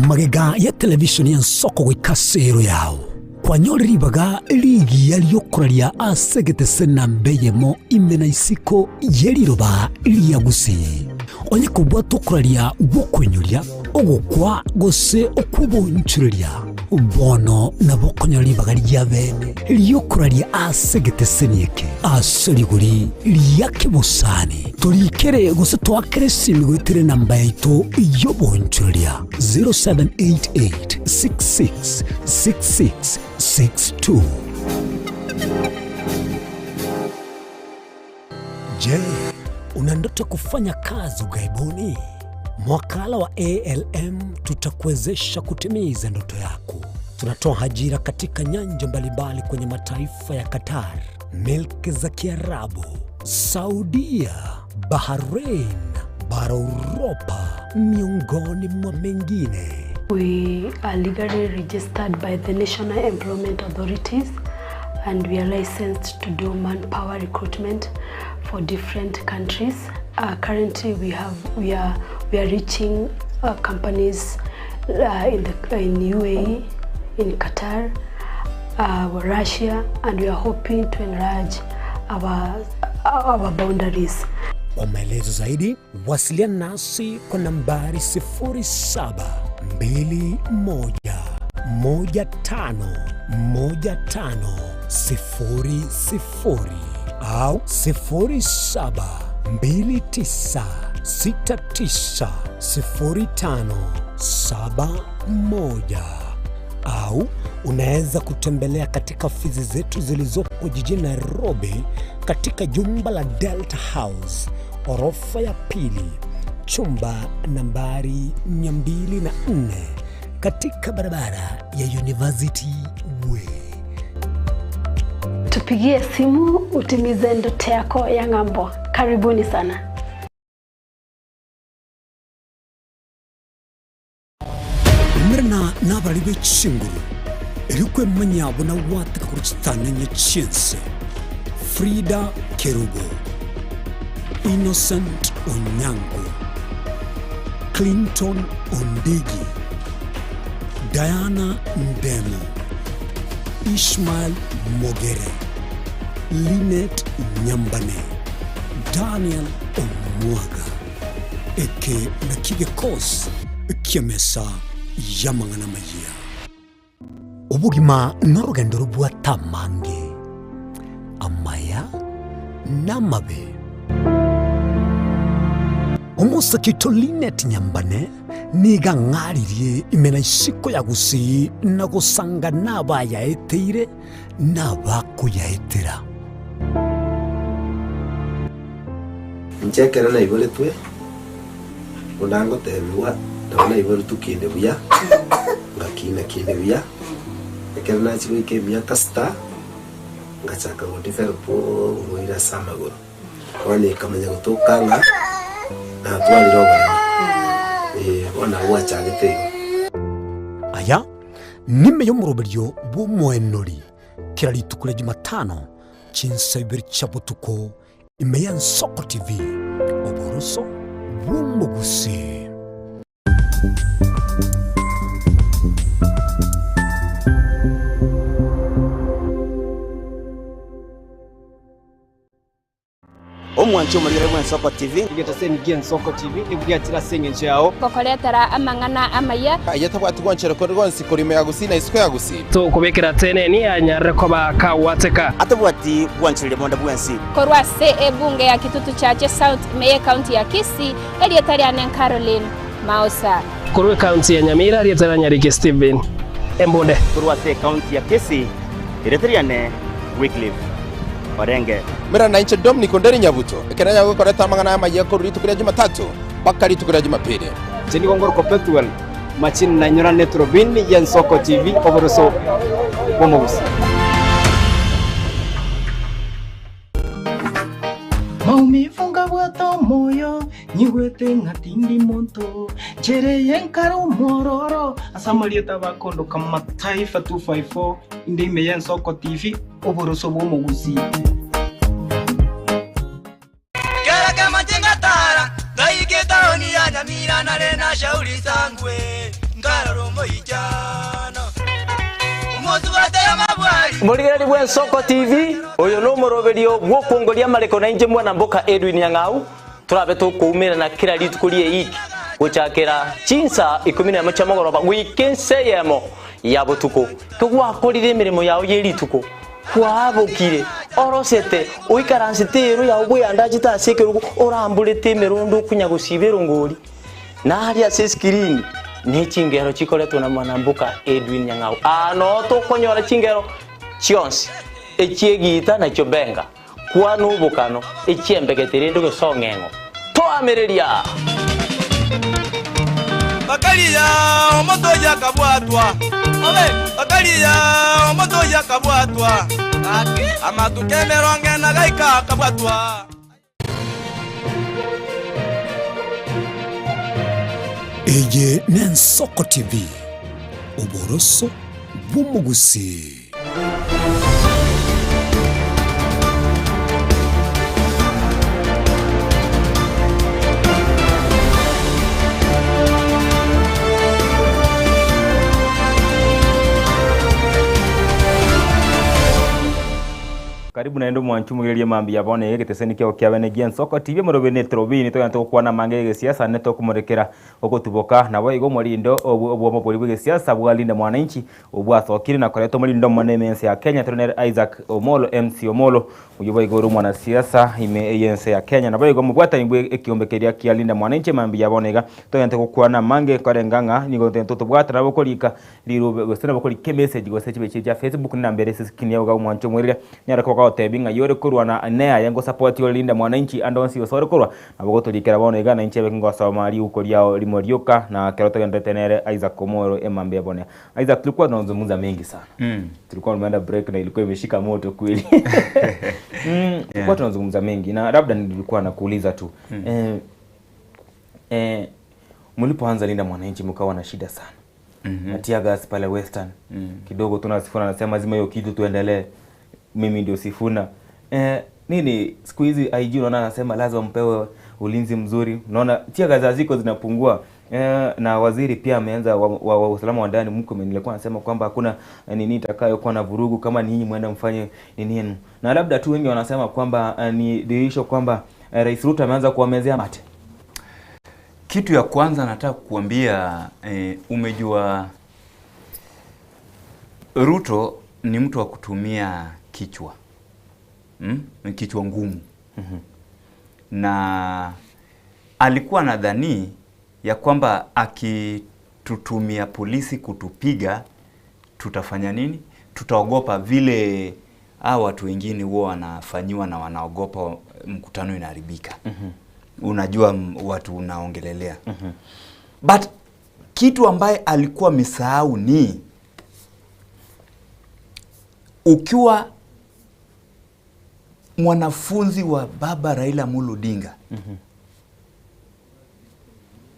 Magega ya television ya Nsoko gwikasero yao kwa nyori baga ligi yaliyokuraria asegete sena mbeyemo imena isiko yeliroba liyagusi onye kubwa tukuraria bukwenyuria ogukwa gose okubunchuria bono na bokonyori baga lya bene liyokuraria asegete senieke asoriguri liyake busani turikere gose twakere simigwitire namba yaito yobunchuria 0788666662. Je, una ndoto kufanya kazi ughaibuni? Mwakala wa ALM tutakuwezesha kutimiza ndoto yako. Tunatoa ajira katika nyanja mbalimbali kwenye mataifa ya Qatar, Milki za Kiarabu, Saudia, Bahrain, bara Europa, miongoni mwa mengine. We are legally registered by the National Employment Authorities and we are licensed to do manpower recruitment for different countries. Currently we are reaching companies in UAE, in Qatar, Russia, and we are hoping to enlarge our boundaries. Kwa maelezo zaidi, wasiliana nasi kwa nambari 0721151500 au 0729690571 au unaweza kutembelea katika ofisi zetu zilizoko jijini Nairobi katika jumba la Delta House, orofa ya pili, chumba nambari 204 katika barabara ya University Way. Tupigie simu utimize ndoto yako ya ng'ambo. Karibuni sana. Mrna nabali bechinguru ilikwe manyabo na watika kuruchitana nyechense Frida Kerubo, Innocent Onyango, Clinton Ondigi, Diana Ndemo, Ishmael Mogere, Linet Nyambane, Daniel Omwaga, eke na kigekos kiamesa yamangana majia. Ubugima n'urugendo rubwa tamange amaya namabe. Umusakito Linet Nyambane niga ngaririe imena isiko ya gusi na gusanga naba yaeteire nabako yaetera. Nchekera na ibole twe undango tebiwa ndabona ibole tukinde buya ngakina kinde buya ekera na chiko ke myaka sta ngachaka ngo diferpo ngoira samagoro wani kamenya gutukanga na twali roba wana wacha gitego aya nime yo muroberio bumwenori kira ritukule Jumatano chinsa ibiri chabutuko imeya Nsoko TV oboroso bumugusi. Omwancho mulire mwa Nsoko TV igeta sengiye Nsoko TV ibwatira senge njao kokoletera amangana amaya ayatabwati gwanchero ko rwonsi kurime yagusi na isiko yagusi to kubekera tene ni anyare ko bakawateka atabwati gwanchirire monda bwensi korwa se ebunge ya kitutu chache South Meye County ya Kisii elietari anen Caroline Mausa korwe county ya Nyamira elietari Nyarike Steven Embonde korwa se county ya Kisii elietari anen Wycliffe Orenge mera na inche Dominic Onderi Nyabuto ekeranya gukoreta mangana y'amagiye ko ritukira Jumatatu paka ritukira Jumapili jeni gongor ko petual machin na nyora netrobin ya Nsoko TV oboroso bomogusi maumifunga bwato moyo nyigwete ngatindi monto chereye nkaro mororo asamalieta bakondo kama Taifa 254 indime ya Nsoko TV oboroso bomogusi Kera majenga tara gaike taoni ya Nyamira na rena shauri sangwe ngaro moijana umotu bate ya mabwari Muligari bwa Nsoko TV oyo no muroberio gwokongoria mareko na inje mwana mboka Edwin Nyang'au turabe tukumira na kira ritukurie iki guchakira chinsa 11 chamogoroba wikenseyemo ya butuko kugwakorire mirimo yawo yerituko kwabukire orosete uikaransitero ya ubwe andaji tasekerugo orambulete merondo kunyagusibero ngori nari ase screen ne chingero chikoletwa na mwanambuka Edwin Nyang'au ano to konyora chingero chionsi echiegita na chobenga kwanu bukano echiembegetere ndo gesongengo to amereria Bakalia omoto yakabwatwa Bakalia omoto yakabwatwa Amatukemeronge na gaika kabwatwa Eye ne Nsoko TV oboroso bumugusi. Karibu na endo mwanchumugerie mambi yabone yegeteseni kyo kyabenegia Nsoko TV murobe netrobini to yanto kwana mange gesiasa neto kumurekera okotuboka nabo igo murindo obwo mopoli bwe gesiasa bwalinda mwananchi obwo athokire na koreto murindo monemense ya Kenya Tronel Isaac Omolo MC Omolo uyobo igo mwana siasa ime yense ya Kenya nabo igo mubwata nibwe ekiombekeria kyalinda mwananchi mambi yabonega to yanto kwana mange korenganga nigo tento tubwata nabo kolika lirobe gosena bokolike message goseche beche ya Facebook na mbere siskin yawo mwanchumugere nyara ko tebinga yore kurwana nea yango support yo linda mwananchi andonsi osore kurwa abogotolekera bone gana inchebe ngo Somali ukoria limorioka na keroto gendetenere Isaac Omoro emambe bone Isaac tulikuwa tunazungumza mengi sana tulikuwa tumeenda break na ilikuwa imeshika moto kweli tulikuwa tunazungumza mengi na labda nilikuwa nakuuliza tu mlipoanza linda mwananchi mkawa na shida sana natia gas pale Western kidogo tunasifuna nasema zima hiyo kitu tuendelee mimi ndio Sifuna nini siku hizi IG unaona anasema lazima mpewe ulinzi mzuri unaona tia gaza ziko zinapungua na waziri pia ameanza wa usalama wa ndani mko nilikuwa nasema kwamba hakuna nini itakayokuwa na vurugu kama ninyi muende mfanye nini na labda tu wengi wanasema kwamba ni dirisho kwamba Rais Ruto ameanza kuwamezea mate. Kitu ya kwanza nataka kukuambia umejua Ruto ni mtu wa kutumia kichwa. Kichwa ngumu. Na alikuwa nadhani ya kwamba akitutumia polisi kutupiga tutafanya nini? Tutaogopa vile watu wengine huwa wanafanyiwa na wanaogopa mkutano inaharibika. Unajua watu unaongelelea. But kitu ambaye alikuwa misahau ni ukiwa mwanafunzi wa baba Raila Amolo Odinga.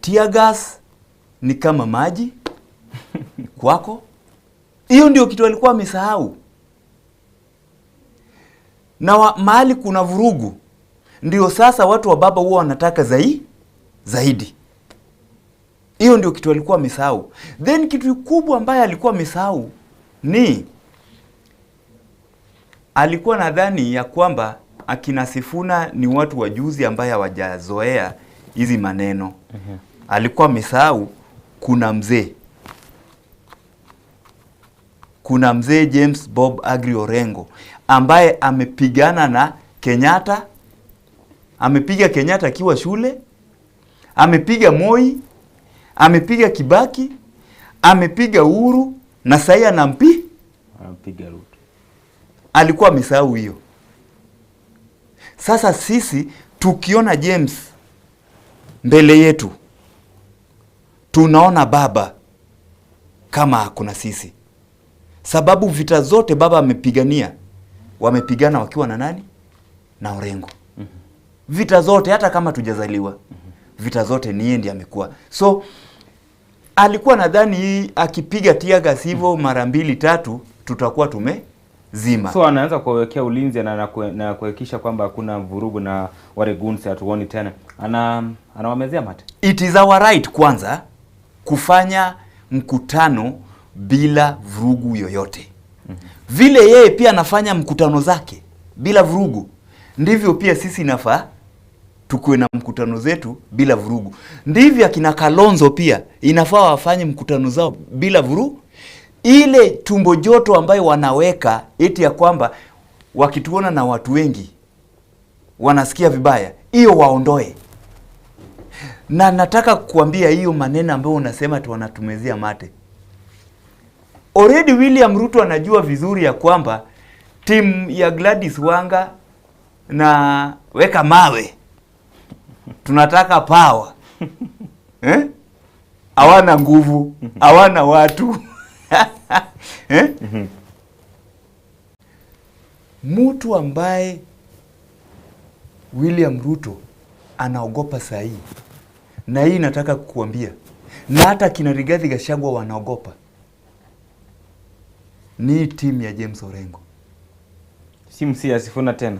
Tear gas ni kama maji kwako. Hiyo ndio kitu alikuwa amesahau. Na mahali kuna vurugu, ndio sasa watu wa baba huwa wanataka zaidi. Hiyo ndio kitu alikuwa amesahau. Then kitu kubwa ambaye alikuwa amesahau ni alikuwa nadhani ya kwamba akina Sifuna ni watu wajuzi ambaye hawajazoea hizi maneno. Alikuwa amesahau kuna mzee James Bob Agri Orengo ambaye amepigana na Kenyatta, amepiga Kenyatta akiwa shule, amepiga Moi, amepiga Kibaki, amepiga Uhuru na sasa anampiga Ruto. Alikuwa amesahau hiyo. Sasa sisi tukiona James mbele yetu tunaona baba kama hakuna sisi. Sababu vita zote baba amepigania, wamepigana wakiwa na nani? Na Orengo. Vita zote hata kama tujazaliwa. Vita zote ni yeye ndiye amekuwa. So alikuwa nadhani akipiga tear gas hivyo mara 2-3 tutakuwa tumezima. So anaanza kuwekea ulinzi na kuhakikisha kwamba hakuna vurugu na wale goons hatuoni tena. Anawamezea mate. It is our right kwanza kufanya mkutano bila vurugu yoyote. Vile yeye pia anafanya mkutano zake bila vurugu, ndivyo pia sisi nafaa tukuwe na mkutano zetu bila vurugu. Ndivyo akina Kalonzo pia inafaa wafanye mkutano zao bila vurugu. Ile tumbo joto ambayo wanaweka eti ya kwamba wakituona na watu wengi wanasikia vibaya, hiyo waondoe. Na nataka kukuambia hiyo maneno ambayo unasema tu wanatumezea mate. Already William Ruto anajua vizuri ya kwamba timu ya Gladys Wanga na weka mawe tunataka power. Hawana nguvu, hawana watu. Mtu ambaye William Ruto anaogopa saa hii, na hii nataka kukuambia, na hata kina Rigathi Gachagua wanaogopa, ni timu ya James Orengo. Si ya Sifuna tena.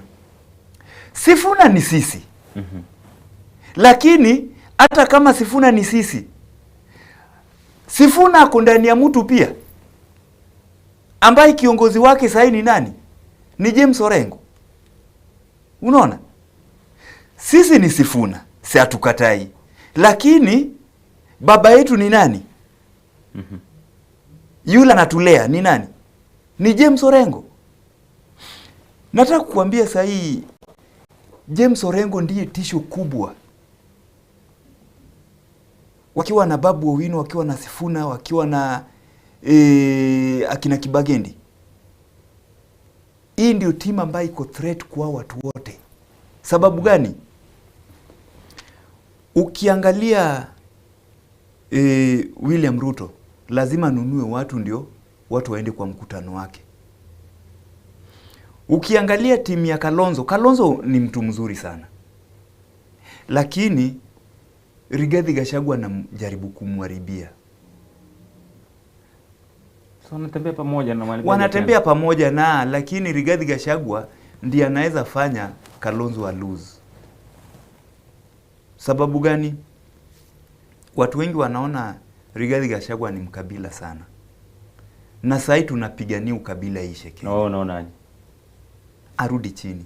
Sifuna ni sisi. Lakini hata kama Sifuna ni sisi, Sifuna ako ndani ya mtu pia ambaye kiongozi wake sasa ni nani? Ni James Orengo. Unaona? Sisi ni Sifuna, si hatukatai. Lakini baba yetu ni nani? Yule anatulea ni nani? Ni James Orengo. Nataka kukuambia sasa hii James Orengo ndiye tisho kubwa. Wakiwa na Babu Owino, wakiwa na Sifuna, wakiwa na akina Kibagendi. Hii ndio timu ambayo iko threat kwa watu wote. Sababu gani? Ukiangalia William Ruto lazima nunue watu ndio watu waende kwa mkutano wake. Ukiangalia timu ya Kalonzo ni mtu mzuri sana. Lakini Rigathi Gachagua anajaribu kumharibia. So wanatembea pamoja na wale. Wanatembea pamoja na, lakini Rigathi Gachagua ndiye anaweza fanya Kalonzo a lose. Sababu gani? Watu wengi wanaona Rigathi Gachagua ni mkabila sana. Na sasa tunapigania ukabila ishe Kenya. Unaonaje? Arudi chini.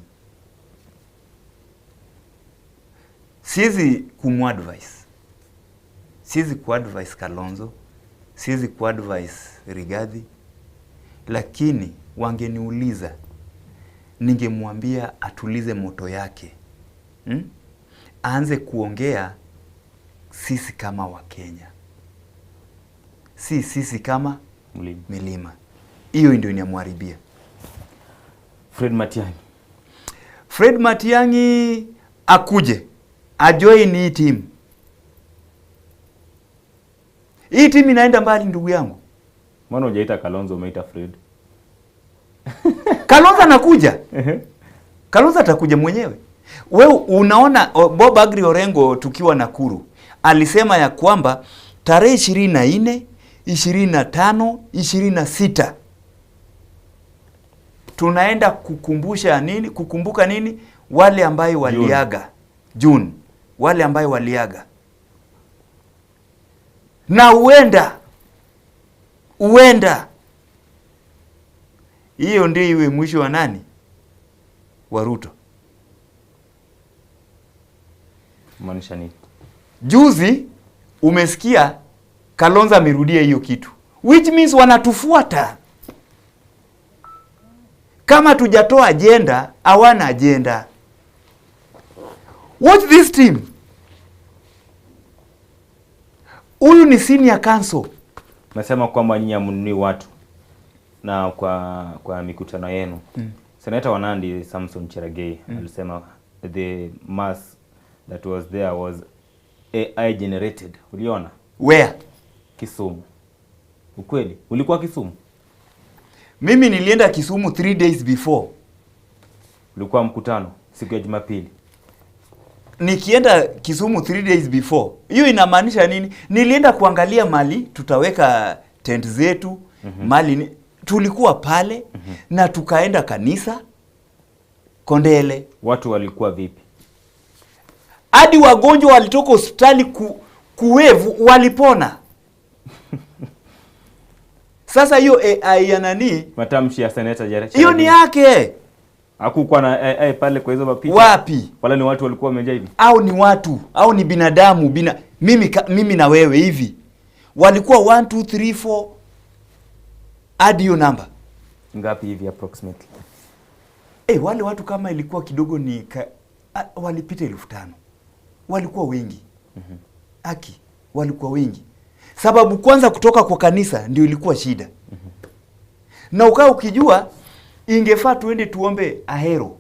Siwezi kumadvise. Siwezi kuadvise Kalonzo. Siwezi kuadvise Rigathi. Lakini wangeniuliza, ningemwambia atulize moto yake. Aanze kuongea sisi kama wa Kenya. Si sisi kama milima. Hiyo ndio inamharibia. Fred Matiang'i akuje ajoin hii team. Hii team inaenda mbali ndugu yangu. Mbona hujaita Kalonzo umeita Fred? Kalonzo anakuja. Kalonzo atakuja mwenyewe. Wewe unaona Bob Agri Orengo tukiwa Nakuru alisema ya kwamba tarehe 24, 25, 26 tunaenda kukumbuka nini wale ambayo waliaga June, wale ambayo waliaga. Na huenda hiyo ndio iwe mwisho wa nani? Wa Ruto. Maanisha nini? Juzi umesikia Kalonzo amerudia hiyo kitu, which means wanatufuata. Kama tujatoa agenda, hawana agenda. Watch this team. Huyu ni senior counsel. Nasema kwamba nyinyi mnunui watu na kwa mikutano yenu. Senator wa Nandi Samson Cherargei alisema the mass that was there was AI generated. Uliona? Where? Kisumu. Ukweli? Ulikuwa Kisumu? Mimi nilienda Kisumu 3 days before. Ulikuwa mkutano siku ya Jumapili. Nikienda Kisumu 3 days before. Hiyo inamaanisha nini? Nilienda kuangalia mali tutaweka tent zetu, mali tulikuwa pale na tukaenda kanisa Kondele. Watu walikuwa vipi? Hadi wagonjwa walitoka hospitali kuwevu walipona. Sasa hiyo AI ya nani? Matamshi ya Senator Cherargei. Hiyo ni yake. Hakukuwa na AI pale kwa hizo mapicha. Wapi? Wala ni watu walikuwa wamejaa hivi. Au ni watu, au ni binadamu, mimi na wewe hivi. Walikuwa 1 2 3 4 hadi hiyo namba. Ngapi hivi approximately? Wale watu kama ilikuwa kidogo ni walipita 5,000. Walikuwa wengi. Aki, walikuwa wengi. Sababu kwanza kutoka kwa kanisa ndio ilikuwa shida. Na ukao ukijua ingefaa tuende tuombe Ahero.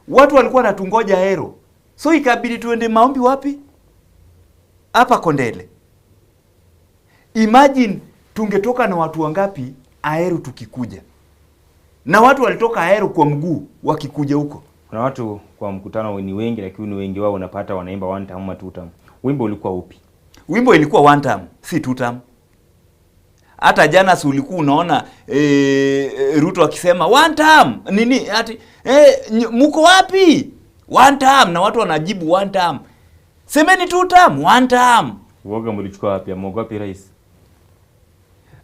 Watu walikuwa natungoja Ahero. So ikabidi tuende maombi wapi? Hapa Kondele. Imagine tungetoka na watu wangapi Ahero tukikuja. Na watu walitoka Ahero kwa mguu wakikuja huko. Kuna watu kwa mkutano ni wengi, lakini wengi wao unapata wanaimba 1 term ama 2 term. Wimbo ulikuwa upi? Wimbo ilikuwa 1 term, si 2 term. Hata jana si ulikuwa unaona Ruto akisema 1 term. Nini ati mko wapi? 1 term, na watu wanajibu 1 term. Semeni 2 term, 1 term. Uoga mlichukua wapi? Mwogopi rais?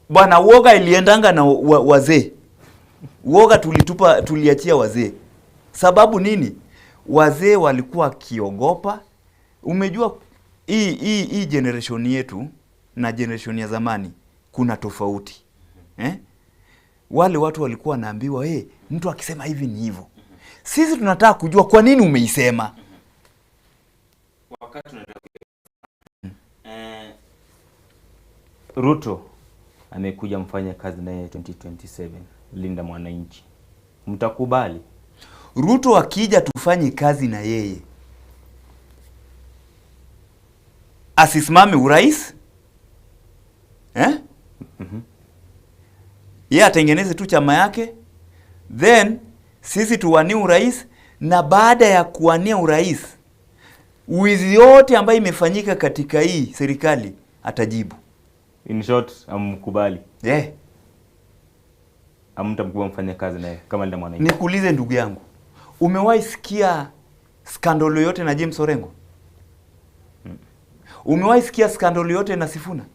Bwana, uoga iliendanga na wazee. Uoga tuliachia wazee. Sababu nini? Wazee walikuwa kiogopa. Umejua hii generation yetu na generation ya zamani kuna tofauti. Wale watu walikuwa wanaambiwa mtu akisema hivi ni hivyo. Sisi tunataka kujua kwa nini umeisema. Wakati tunataka Ruto amekuja mfanya kazi naye 2027, Linda Mwananchi. Mtakubali? Ruto akija tufanye kazi na yeye. Asisimame urais? Yeye atengeneze tu chama yake, then sisi tuwanie urais, na baada ya kuwania urais wizi yote ambayo imefanyika katika hii serikali atajibu. In short, amkubali. Amtamkubali mfanya kazi naye kama Linda Mwananchi. Nikuulize ndugu yangu, umewahi sikia skandalo yote na James Orengo? Umewahi sikia skandalo yote na Sifuna?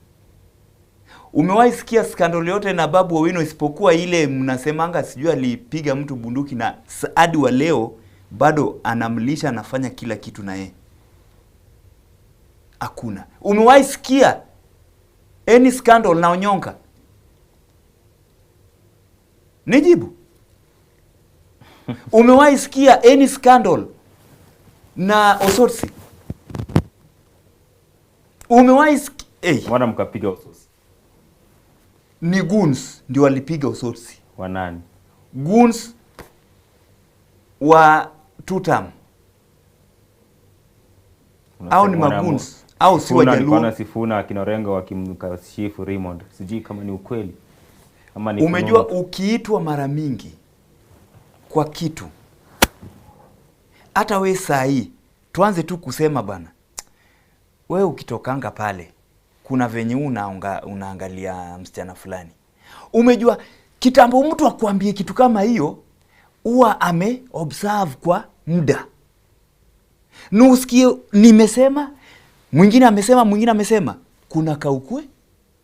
Umewahi sikia skandalo yote na Babu Owino isipokuwa ile mnasemanga sijui alipiga mtu bunduki na hadi wa leo bado anamlisha, anafanya kila kitu na yeye? Hakuna. Umewahi sikia any scandal na Onyonka? Nijibu. Umewahi sikia any scandal na Osotsi? Umewahi sikia wana mkapiga Osotsi? Ni goons ndio walipiga Osotsi. Wa nani? Goons wa 2 term. Au ni magoons au si Wajaluo? Kuna Sifuna akina Orengo wakimkashifu Raymond. Sijui kama ni ukweli ama ni umejua. Ukiitwa mara mingi kwa kitu hata we saa hii tuanze tu kusema bana, wewe ukitokanga pale kuna venye unaangalia msichana fulani. Umejua kitambo mtu akwambie kitu kama hiyo huwa observe kwa muda. Nusikie nimesema, mwingine amesema,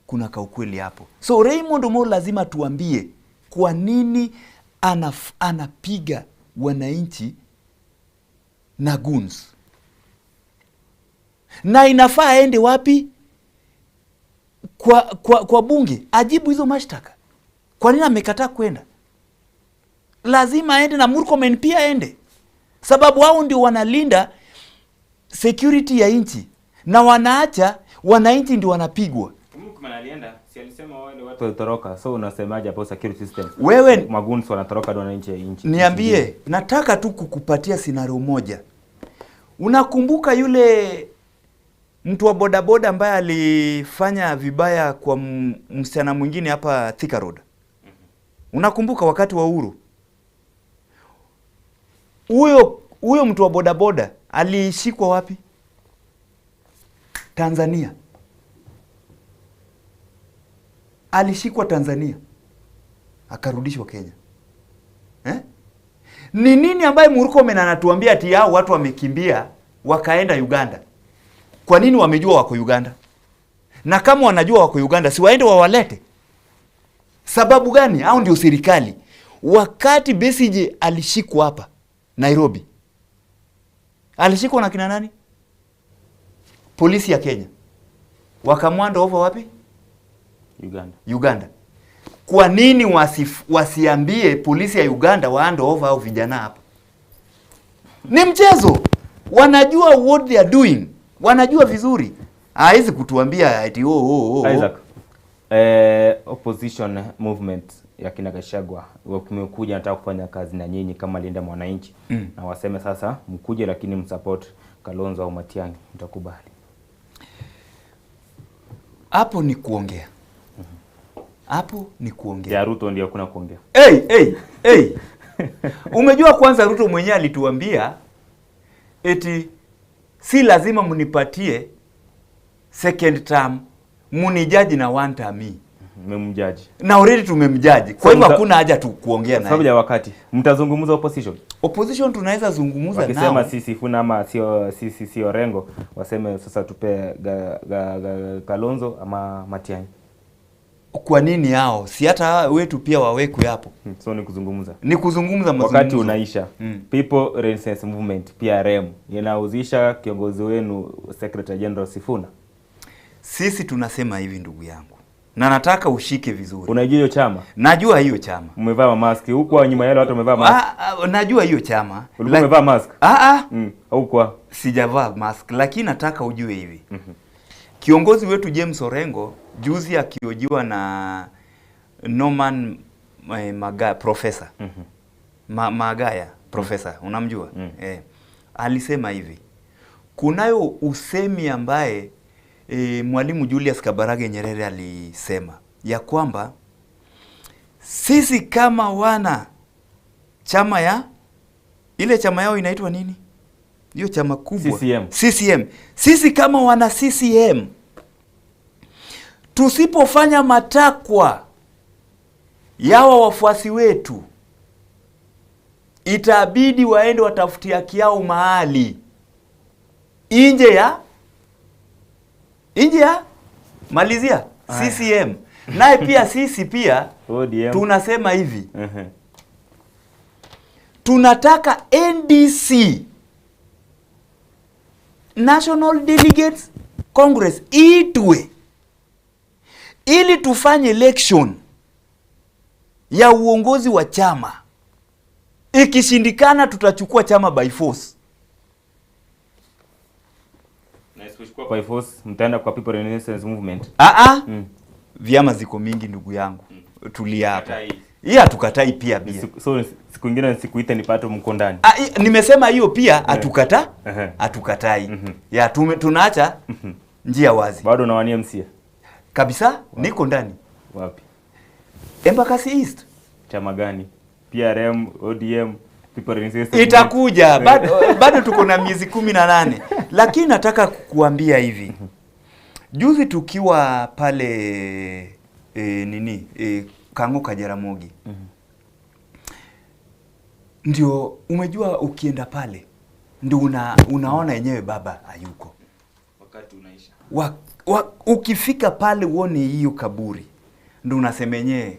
kuna kaukweli hapo. So Raymond Omolo lazima tuambie kwa nini anapiga wananchi na guns. Na inafaa aende wapi? Kwa bunge ajibu hizo mashtaka. Kwa nini amekataa kwenda? Lazima aende na Murkomen pia aende. Sababu hao ndio wanalinda security ya nchi na wanaacha wananchi ndio wanapigwa. Murkomen alienda, si alisema wale watu watoroka. So unasemaje hapo security system? Wewe magunzi wanatoroka ndio wananchi ya nchi. Niambie, nataka tu kukupatia scenario moja. Unakumbuka yule mtu wa bodaboda ambaye alifanya vibaya kwa msichana mwingine hapa Thika Road? Unakumbuka wakati wa Uhuru? Huyo mtu wa bodaboda alishikwa wapi? Tanzania. Alishikwa Tanzania. Akarudishwa Kenya. Ni nini ambaye Murkomen anatuambia ati hao watu wamekimbia wakaenda Uganda? Kwa nini wamejua wako Uganda? Na kama wanajua wako Uganda, si waende wawalete? Sababu gani? Hao ndio serikali. Wakati Besigye alishikwa hapa Nairobi, alishikwa na kina nani? Polisi ya Kenya. Wakamwanda over wapi? Uganda. Kwa nini wasiambie polisi ya Uganda waande over au vijana hapa? Ni mchezo. Wanajua what they are doing. Wanajua vizuri. Haizi kutuambia ati Isaac, opposition movement ya kina Gachagua wamekuja nataka kufanya kazi na nyinyi kama linda mwananchi. Na waseme sasa mkuje lakini msupport Kalonzo au Matiang'i, mtakubali? Hapo ni kuongea. Hapo ni kuongea. Ya Ruto ndio kuna kuongea. Hey. Umejua kwanza Ruto mwenyewe alituambia eti si lazima mnipatie second term, munijaji na one term. Mmemjaji. Na already tumemjaji. Kwa hivyo hakuna haja tu kuongea naye. Sababu ya wakati. Mtazungumza opposition. Opposition tunaweza zungumza nao. Wakisema sisi Funa ama sio Rengo, waseme sasa tupe Kalonzo ama Matiang'i. Kwa nini hao? Si hata wetu pia wawekwe hapo. So ni kuzungumza. Ni kuzungumza wakati unaisha. People Resistance Movement PRM inauzisha kiongozi wenu Secretary General Sifuna. Sisi tunasema hivi ndugu yangu. Na nataka ushike vizuri. Unajua hiyo chama? Najua hiyo chama. Umevaa mask huko nyuma yale watu wamevaa mask. Najua hiyo chama. Ulikuwa umevaa mask? Au kwa sijavaa mask, lakini nataka ujue hivi. Kiongozi wetu James Orengo juzi akiojiwa na Norman Magaya professor. Magaya professor, unamjua? Alisema hivi. Kunayo usemi ambaye Mwalimu Julius Kabarage Nyerere alisema ya kwamba sisi kama wana chama ya ile chama yao inaitwa nini? Hiyo chama kubwa CCM. Sisi kama wana CCM tusipofanya matakwa yawa wafuasi wetu, itabidi waende watafutia kiao mahali nje ya malizia CCM. Naye pia sisi pia tunasema hivi. Tunataka NDC, National Delegates Congress, itwe ili tufanye election ya uongozi wa chama. Ikishindikana tutachukua chama by force. Na isipochukua by force mtaenda kwa People Resistance Movement. Vyama ziko mingi ndugu yangu. Tulia hapa. Hii hatukatai pia bia. So siku nyingine sikuita nipate mko ndani. Nimesema hiyo pia hatukatai. Ya tunaacha njia wazi. Bado unawania MCA? Kabisa, niko ndani. Wapi? Embakasi East. Chama gani? PRM, ODM? itakuja bado tuko na miezi 18. Lakini nataka kukuambia hivi. Juzi tukiwa pale Kang'o Kajaramogi. Ndio umejua ukienda pale ndio unaona yenyewe baba hayuko. Wakati unaisha. Ukifika pale uone hiyo kaburi ndio unasema yenyewe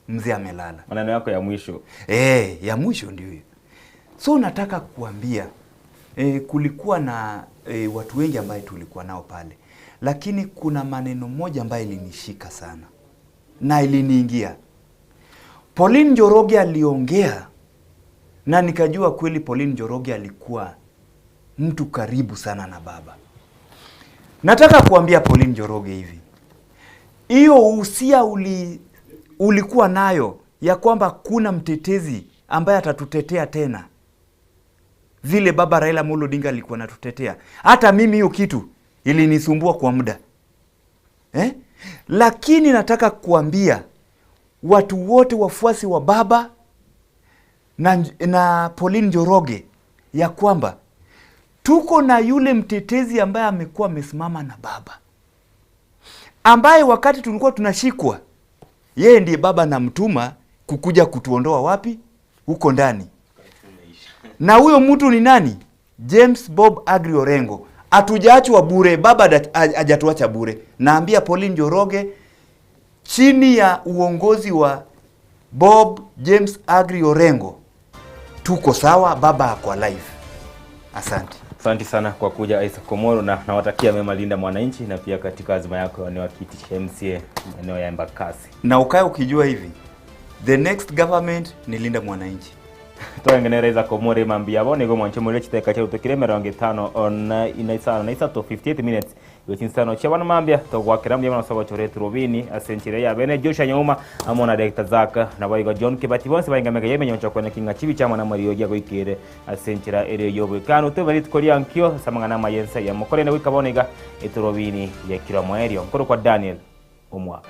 mzee amelala. Maneno yako ya mwisho. Ya mwisho ndio hiyo. So nataka kuambia kulikuwa na watu wengi ambao tulikuwa nao pale. Lakini kuna maneno moja ambayo ilinishika sana na iliniingia. Pauline Njoroge aliongea na nikajua kweli Pauline Njoroge alikuwa mtu karibu sana na baba. Nataka kuambia Pauline Njoroge hivi. Hiyo uhusia ulikuwa nayo ya kwamba kuna mtetezi ambaye atatutetea tena. Vile baba Raila Amolo Odinga alikuwa anatutetea. Hata mimi hiyo kitu ilinisumbua kwa muda. Lakini nataka kuambia watu wote wafuasi wa baba na Pauline Njoroge ya kwamba tuko na yule mtetezi ambaye amekuwa amesimama na baba. Ambaye wakati tulikuwa tunashikwa, yeye ndiye baba na mtuma kukuja kutuondoa wapi? Huko ndani. Na huyo mtu ni nani? James Bob Agri Orengo. Hatujaachwa bure, baba hajatuacha bure. Naambia Pauline Njoroge chini ya uongozi wa Bob James Agri Orengo tuko sawa, baba ako live. Asante. Asante sana kwa kuja Isaac Omoro, na nawatakia mema Linda Mwananchi na pia katika azma yako ya kiti cha MCA eneo ya Embakasi. Na ukae ukijua hivi, the next government ni Linda Mwananchi. Twangenera Isaac Omoro mambia bone go mwanche muri kiteka cha utokire 50 on inaisana naisa to 58 minutes yochinsano chabana mambia to gwakira mbya bana sabo chore trobini asenchire ya bene Joshua Nyuma amona director zaka na bayiga John Kibati bonse bayingamega yemenyo chakwana kinga chibi chama na Mario gya goikere asenchira ere yobo kanu to bali tukori ankyo samangana mayensa ya mokore na wikabonega etrobini ya kira mwerio nkoro kwa Daniel Omwa.